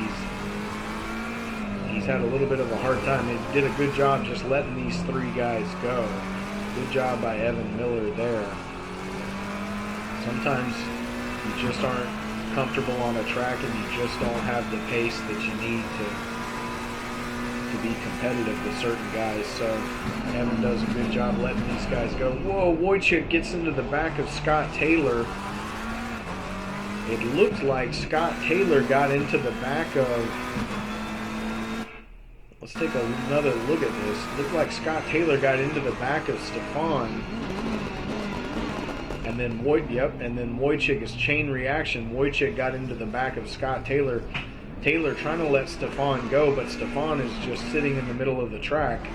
Speaker 1: he's had a little bit of a hard time. He did a good job just letting these three guys go. Good job by Evan Miller there. Sometimes you just aren't comfortable on a track and you just don't have the pace that you need to be competitive with certain guys. So Evan does a good job letting these guys go. Whoa, Wojcik gets into the back of Scott Taylor. It looked like Scott Taylor got into the back of... Let's take another look at this. It looked like Scott Taylor got into the back of Stefan. And then Wojcik is chain reaction. Wojcik got into the back of Scott Taylor. Taylor trying to let Stefan go, but Stefan is just sitting in the middle of the track.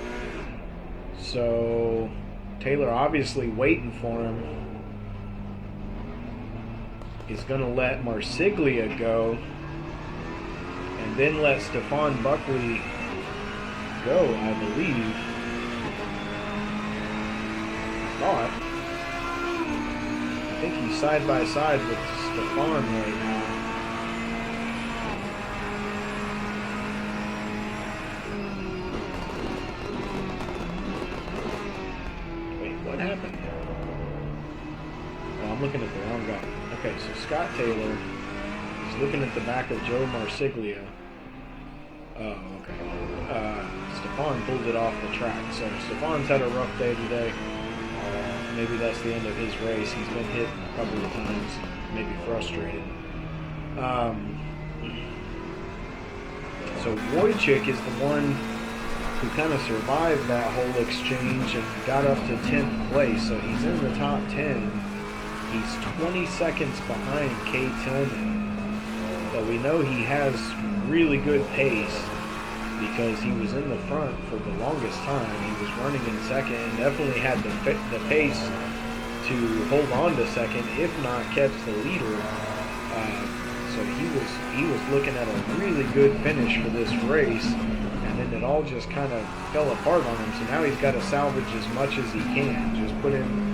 Speaker 1: So Taylor obviously waiting for him. Is going to let Marsiglia go and then let Stefan Buckley go, I believe. I think he's side by side with Stefan right now. Happened? Oh, I'm looking at the wrong guy. Okay, so Scott Taylor is looking at the back of Joe Marsiglia. Oh, okay. Stefan pulled it off the track. So Stefan's had a rough day today. Maybe that's the end of his race. He's been hit a couple of times, maybe frustrated. So Wojcik is the one who kind of survived that whole exchange and got up to 10th place. So he's in the top 10. He's 20 seconds behind Kay Tillman. But we know he has really good pace because he was in the front for the longest time. He was running in second and definitely had the pace to hold on to second, if not catch the leader. So he was looking at a really good finish for this race. And then it all just kind of fell apart on him. So now he's got to salvage as much as he can. Just put in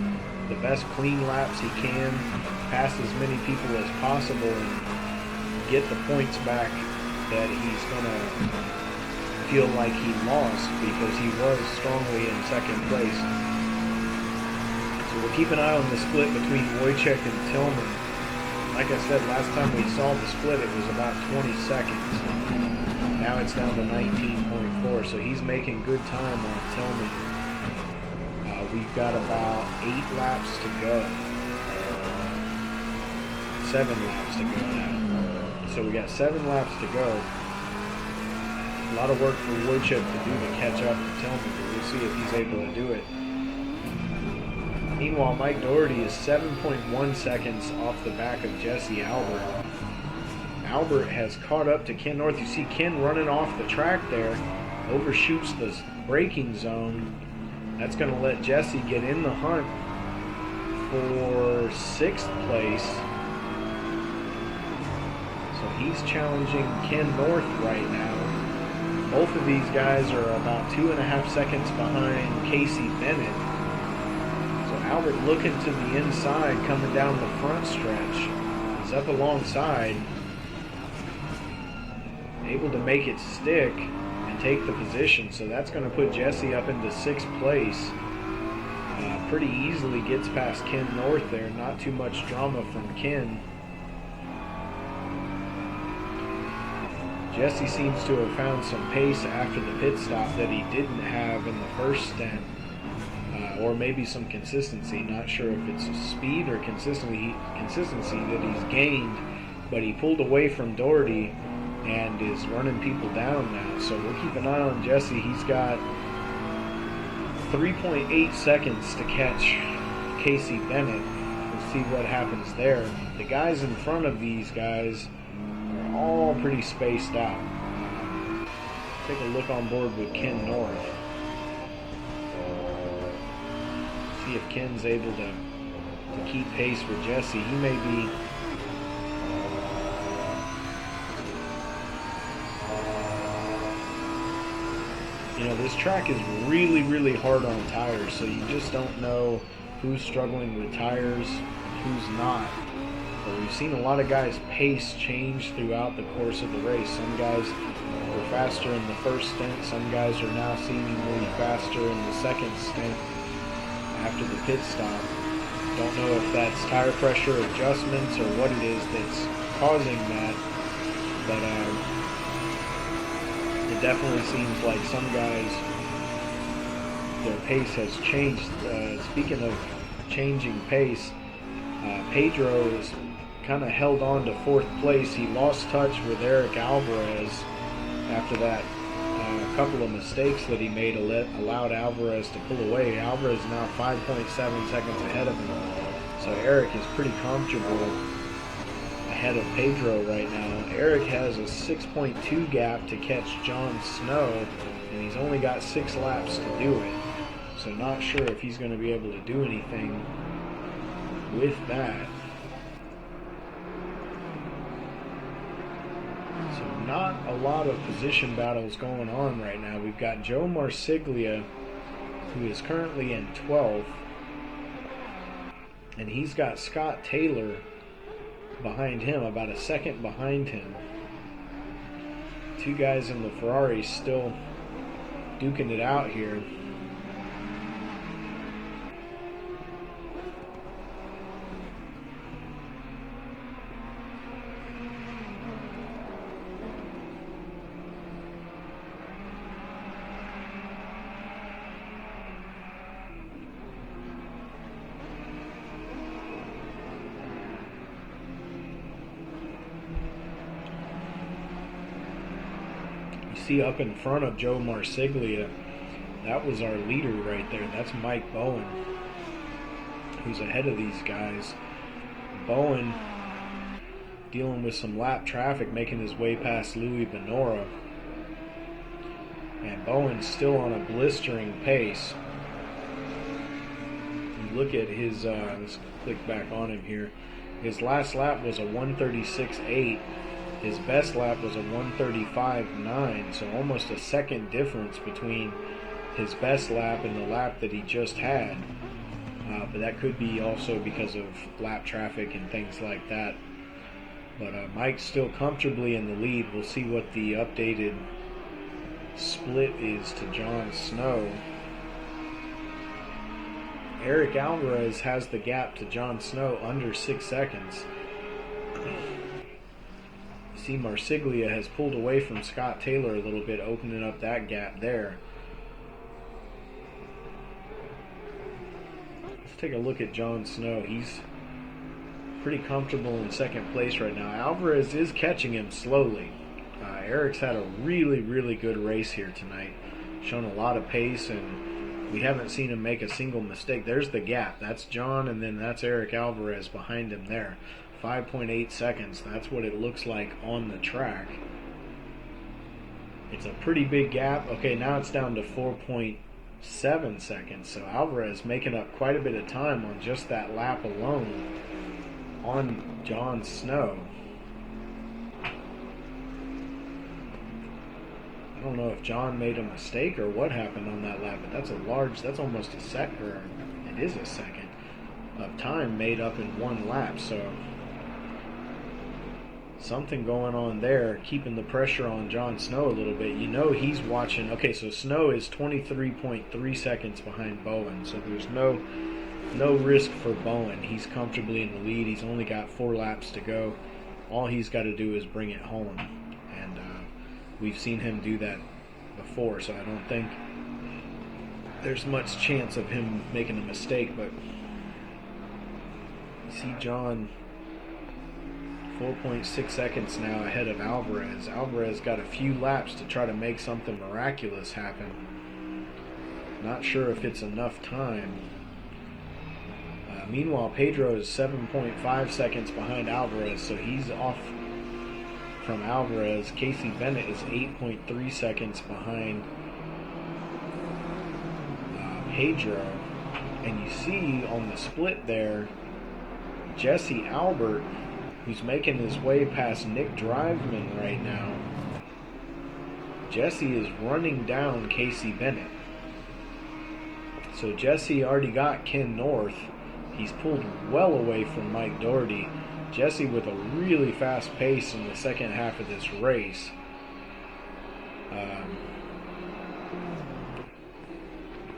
Speaker 1: the best clean laps he can, pass as many people as possible, and get the points back that he's going to feel like he lost because he was strongly in second place. So we'll keep an eye on the split between Wojciech and Tillman. Like I said, last time we saw the split, it was about 20 seconds. Now it's down to 19.4, so he's making good time on Tillman. We've got about 8 laps to go. 7 laps to go now. So we got 7 laps to go. A lot of work for Wojciech to do to catch up to Tillman, but we'll see if he's able to do it. Meanwhile, Mike Doherty is 7.1 seconds off the back of Jesse Albert. Albert has caught up to Ken North. You see Ken running off the track there, overshoots the braking zone. That's going to let Jesse get in the hunt for 6th place. So he's challenging Ken North right now. Both of these guys are about 2.5 seconds behind Casey Bennett. So Albert looking to the inside, coming down the front stretch. He's up alongside, able to make it stick and take the position. So that's going to put Jesse up into 6th place. Pretty easily gets past Ken North there. Not too much drama from Ken. Jesse seems to have found some pace after the pit stop that he didn't have in the first stint. Or maybe some consistency. Not sure if it's speed or consistency that he's gained. But he pulled away from Doherty and is running people down now. So we'll keep an eye on Jesse. He's got 3.8 seconds to catch Casey Bennett. We'll see what happens there. The guys in front of these guys are all pretty spaced out. Take a look on board with Ken North. See if Ken's able to keep pace with Jesse. He may be this track is really, really hard on tires, so you just don't know who's struggling with tires and who's not. But we've seen a lot of guys' pace change throughout the course of the race. Some guys were faster in the first stint. Some guys are now seemingly faster in the second stint after the pit stop. Don't know if that's tire pressure adjustments or what it is that's causing that, but it definitely seems like some guys, their pace has changed. Speaking of changing pace, Pedro is kind of held on to 4th place. He lost touch with Eric Alvarez after that couple of mistakes that he made allowed Alvarez to pull away. Alvarez is now 5.7 seconds ahead of him. So Eric is pretty comfortable ahead of Pedro right now. Eric has a 6.2 gap to catch John Snow, and he's only got 6 laps to do it. So not sure if he's going to be able to do anything with that. So not a lot of position battles going on right now. We've got Joe Marsiglia, who is currently in 12th, and he's got Scott Taylor behind him, about a second behind him. 2 guys in the Ferrari still duking it out here. See up in front of Joe Marsiglia, that was our leader right there. That's Mike Bowen, who's ahead of these guys. Bowen dealing with some lap traffic, making his way past Louis Benora. And Bowen's still on a blistering pace. You look at his, let's click back on him here. His last lap was a 136.8. His best lap was a 135.9, so almost a second difference between his best lap and the lap that he just had. but that could be also because of lap traffic and things like that. But Mike's still comfortably in the lead. We'll see what the updated split is to Jon Snow. Eric Alvarez has the gap to Jon Snow under 6 seconds. You see Marsiglia has pulled away from Scott Taylor a little bit, opening up that gap there. Let's take a look at Jon Snow. He's pretty comfortable in second place right now. Alvarez is catching him slowly. Eric's had a really, really good race here tonight. Shown a lot of pace, and we haven't seen him make a single mistake. There's the gap. That's John, and then that's Eric Alvarez behind him there. 5.8 seconds. That's what it looks like on the track. It's a pretty big gap. Okay, now it's down to 4.7 seconds. So Alvarez making up quite a bit of time on just that lap alone on Jon Snow. I don't know if John made a mistake or what happened on that lap, but that's almost a second, or it is a second of time made up in one lap. So something going on there, keeping the pressure on Jon Snow a little bit. You know he's watching. Okay, so Snow is 23.3 seconds behind Bowen, so there's no risk for Bowen. He's comfortably in the lead. He's only got 4 laps to go. All he's got to do is bring it home. And we've seen him do that before, so I don't think there's much chance of him making a mistake. But you see John 4.6 seconds now ahead of Alvarez. Alvarez got a few laps to try to make something miraculous happen. Not sure if it's enough time. Meanwhile, Pedro is 7.5 seconds behind Alvarez, so he's off from Alvarez. Casey Bennett is 8.3 seconds behind Pedro. And you see on the split there, Jesse Albert, who's making his way past Nick Driveman right now. Jesse is running down Casey Bennett. So Jesse already got Ken North. He's pulled well away from Mike Doherty. Jesse with a really fast pace in the second half of this race.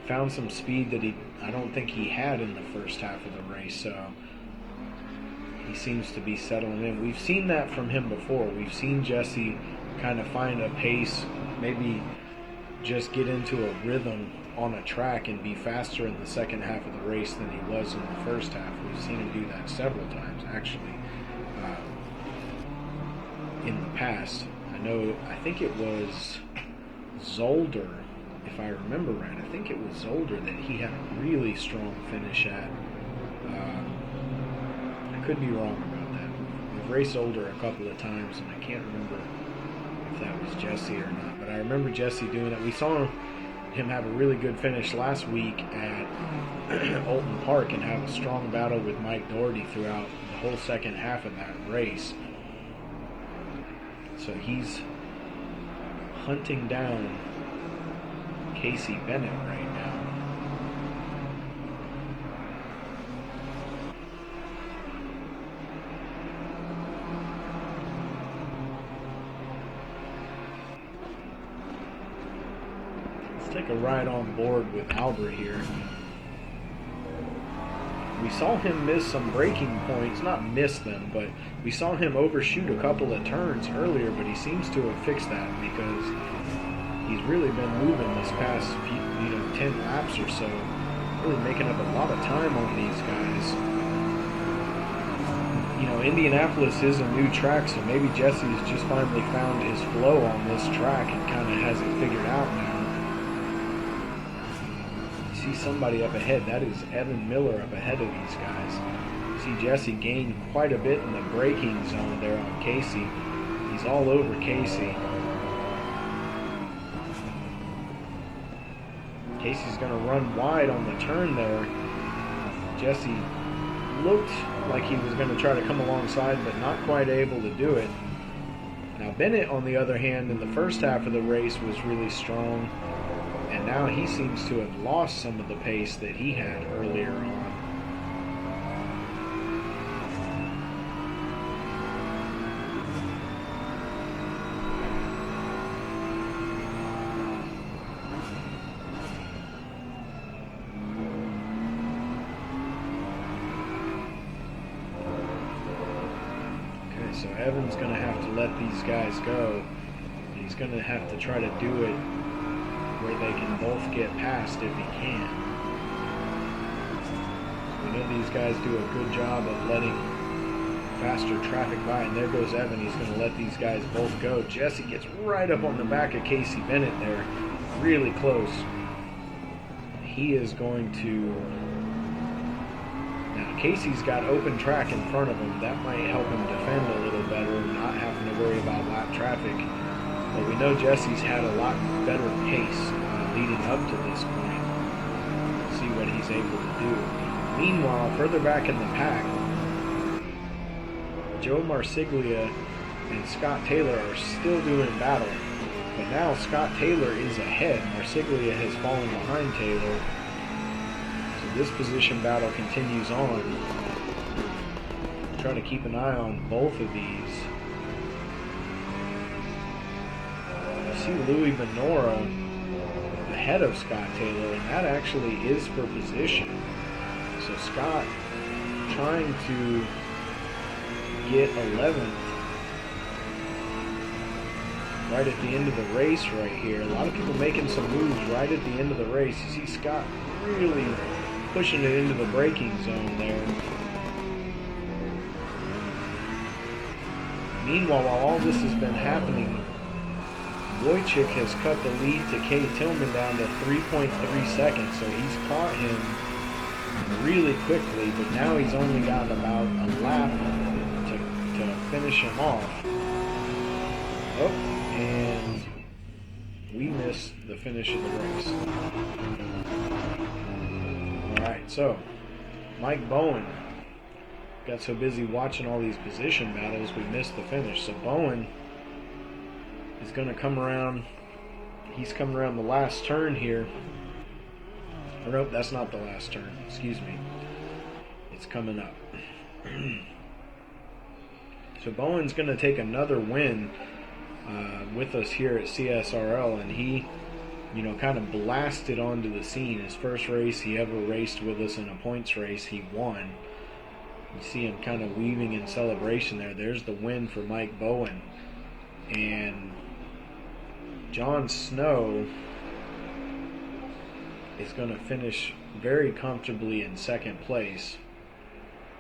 Speaker 1: Found some speed that I don't think he had in the first half of the race, so he seems to be settling in. We've seen that from him before. We've seen Jesse kind of find a pace, maybe just get into a rhythm on a track and be faster in the second half of the race than he was in the first half. We've seen him do that several times, actually, in the past. I think it was Zolder, if I remember right. I think it was Zolder that he had a really strong finish at. I could be wrong about that. We've raced Zolder a couple of times, and I can't remember if that was Jesse or not. But I remember Jesse doing it. We saw him have a really good finish last week at Alton Park and have a strong battle with Mike Doherty throughout the whole second half of that race. So he's hunting down Casey Bennett right now. Take a ride on board with Albert here. We saw him miss some braking points, not miss them, but we saw him overshoot a couple of turns earlier, but he seems to have fixed that because he's really been moving this past 10 laps or so, really making up a lot of time on these guys. Indianapolis is a new track, so maybe Jesse's just finally found his flow on this track and kind of has it figured out now. See somebody up ahead. That is Evan Miller up ahead of these guys. See Jesse gained quite a bit in the braking zone there on Casey. He's all over Casey. Casey's going to run wide on the turn there. Jesse looked like he was going to try to come alongside, but not quite able to do it. Now Bennett, on the other hand, in the first half of the race was really strong. And now he seems to have lost some of the pace that he had earlier on. Evan's going to have to let these guys go. He's going to have to try to do it where they can both get past if he can. We know these guys do a good job of letting faster traffic by, and there goes Evan. He's going to let these guys both go. Jesse gets right up on the back of Casey Bennett there, really close. He is going to... Now, Casey's got open track in front of him. That might help him defend a little better, not having to worry about lap traffic. But we know Jesse's had a lot better pace leading up to this point. Let's see what he's able to do. Meanwhile, further back in the pack, Joe Marsiglia and Scott Taylor are still doing battle. But now Scott Taylor is ahead. Marsiglia has fallen behind Taylor. So this position battle continues on. Try to keep an eye on both of these. You see Louis Benora ahead of Scott Taylor, and that actually is for position. So Scott trying to get 11th right at the end of the race right here. A lot of people making some moves right at the end of the race. You see Scott really pushing it into the braking zone there. Meanwhile, while all this has been happening, Wojcik has cut the lead to Kay Tillman down to 3.3 seconds, so he's caught him really quickly, but now he's only got about a lap to finish him off. Oh, and we missed the finish of the race. Alright, so Mike Bowen got so busy watching all these position battles, we missed the finish. So Bowen is going to come around. He's coming around the last turn here. Or nope, that's not the last turn. Excuse me. It's coming up. So Bowen's going to take another win with us here at CSRL, and he, kind of blasted onto the scene. His first race he ever raced with us in a points race, he won. You see him kind of weaving in celebration there. There's the win for Mike Bowen. And John Snow is going to finish very comfortably in second place.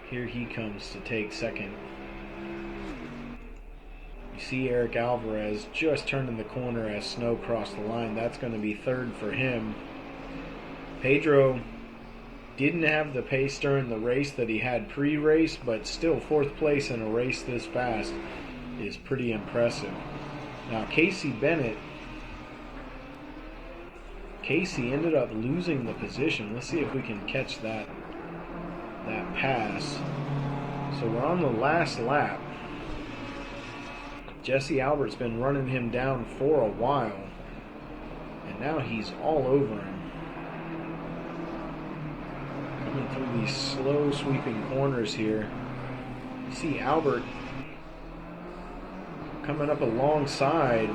Speaker 1: Here he comes to take second. You see Eric Alvarez just turning the corner as Snow crossed the line. That's going to be third for him. Pedro didn't have the pace during the race that he had pre-race, but still fourth place in a race this fast is pretty impressive. Now Casey ended up losing the position. Let's see if we can catch that pass. So we're on the last lap. Jesse Albert's been running him down for a while, and now he's all over him. Coming through these slow sweeping corners here. You see Albert coming up alongside.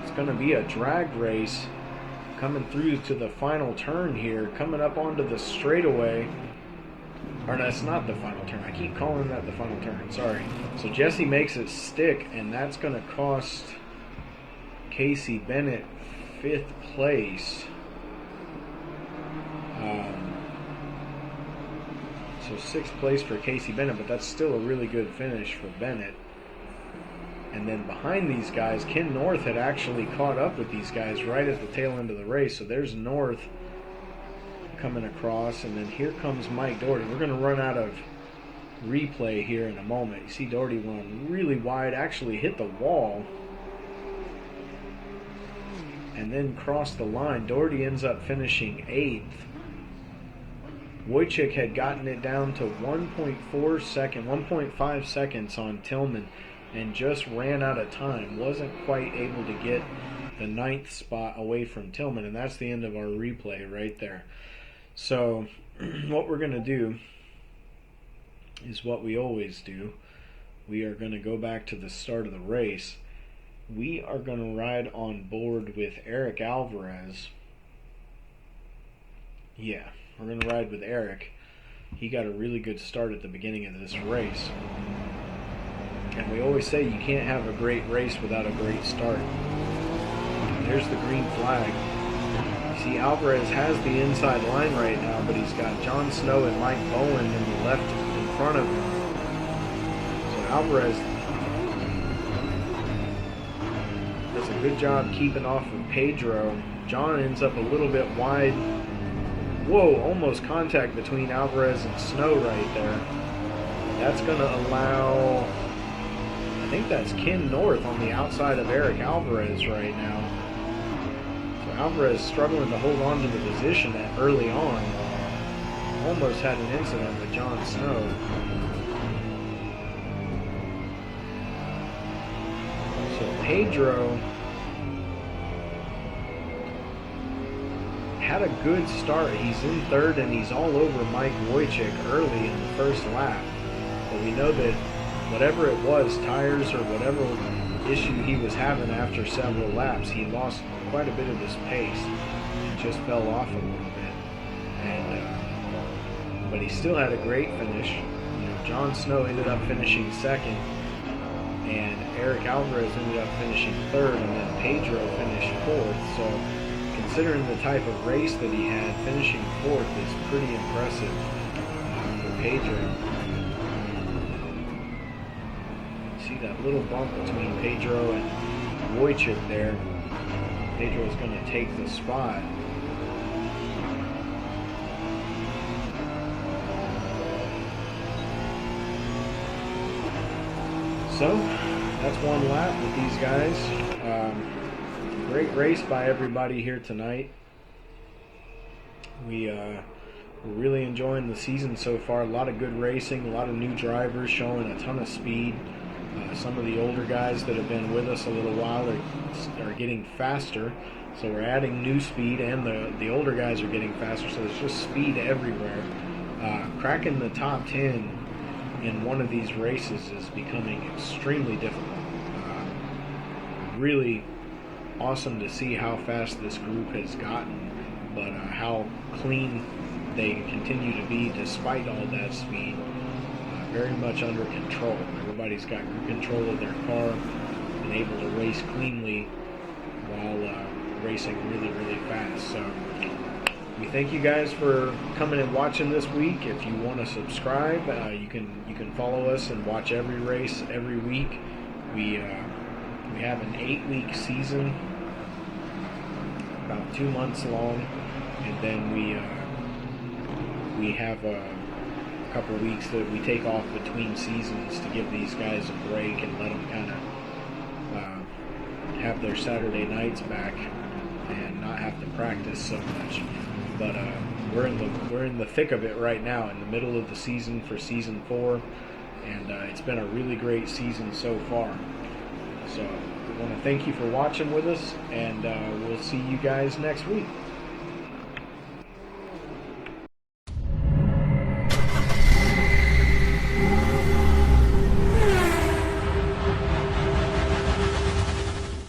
Speaker 1: It's going to be a drag race coming through to the final turn here, coming up onto the straightaway. Or that's not the final turn. I keep calling that the final turn. Sorry. So Jesse makes it stick, and that's going to cost Casey Bennett 5th place. So 6th place for Casey Bennett, but that's still a really good finish for Bennett. And then behind these guys, Ken North had actually caught up with these guys right at the tail end of the race. So there's North coming across, and then here comes Mike Doherty. We're going to run out of replay here in a moment. You see Doherty run really wide, actually hit the wall, and then cross the line. Doherty ends up finishing 8th. Wojcik had gotten it down to 1.5 seconds on Tillman and just ran out of time. Wasn't quite able to get the 9th spot away from Tillman, and that's the end of our replay right there. So what we're going to do is what we always do. We are going to go back to the start of the race. We are going to ride on board with Eric Alvarez. Yeah, we're going to ride with Eric. He got a really good start at the beginning of this race. And we always say you can't have a great race without a great start. There's the green flag. You see Alvarez has the inside line right now, but he's got Jon Snow and Mike Bowen in the left in front of him. So Alvarez does a good job keeping off of Pedro. John ends up a little bit wide. Whoa, almost contact between Alvarez and Snow right there. That's going to allow, I think that's Ken North on the outside of Eric Alvarez right now. So Alvarez struggling to hold on to the position early on. Almost had an incident with Jon Snow. So Pedro had a good start. He's in third and he's all over Mike Wojcik early in the first lap. But we know that whatever it was, tires or whatever issue he was having after several laps, he lost quite a bit of his pace and just fell off a little bit. And but he still had a great finish. You know, Jon Snow ended up finishing second, and Eric Alvarez ended up finishing third, and then Pedro finished fourth. So considering the type of race that he had, finishing fourth is pretty impressive for Pedro. See that little bump between Pedro and Wojcik there. Pedro is going to take the spot. So that's one lap with these guys. Great race by everybody here tonight. We're really enjoying the season so far. A lot of good racing, a lot of new drivers showing a ton of speed. Some of the older guys that have been with us a little while are getting faster. So we're adding new speed, and the older guys are getting faster. So there's just speed everywhere. Cracking the top 10 in one of these races is becoming extremely difficult. Really awesome to see how fast this group has gotten, but how clean they continue to be despite all that speed. Very much under control. Everybody's got good control of their car and able to race cleanly while racing really, really fast. So we thank you guys for coming and watching this week. If you want to subscribe, you can follow us and watch every race every week. We have an 8-week season, about 2 months long, and then we have a couple of weeks that we take off between seasons to give these guys a break and let them kind of have their Saturday nights back and not have to practice so much. But we're in the thick of it right now, in the middle of the season for season 4, and it's been a really great season so far. So we want to thank you for watching with us, and we'll see you guys next week.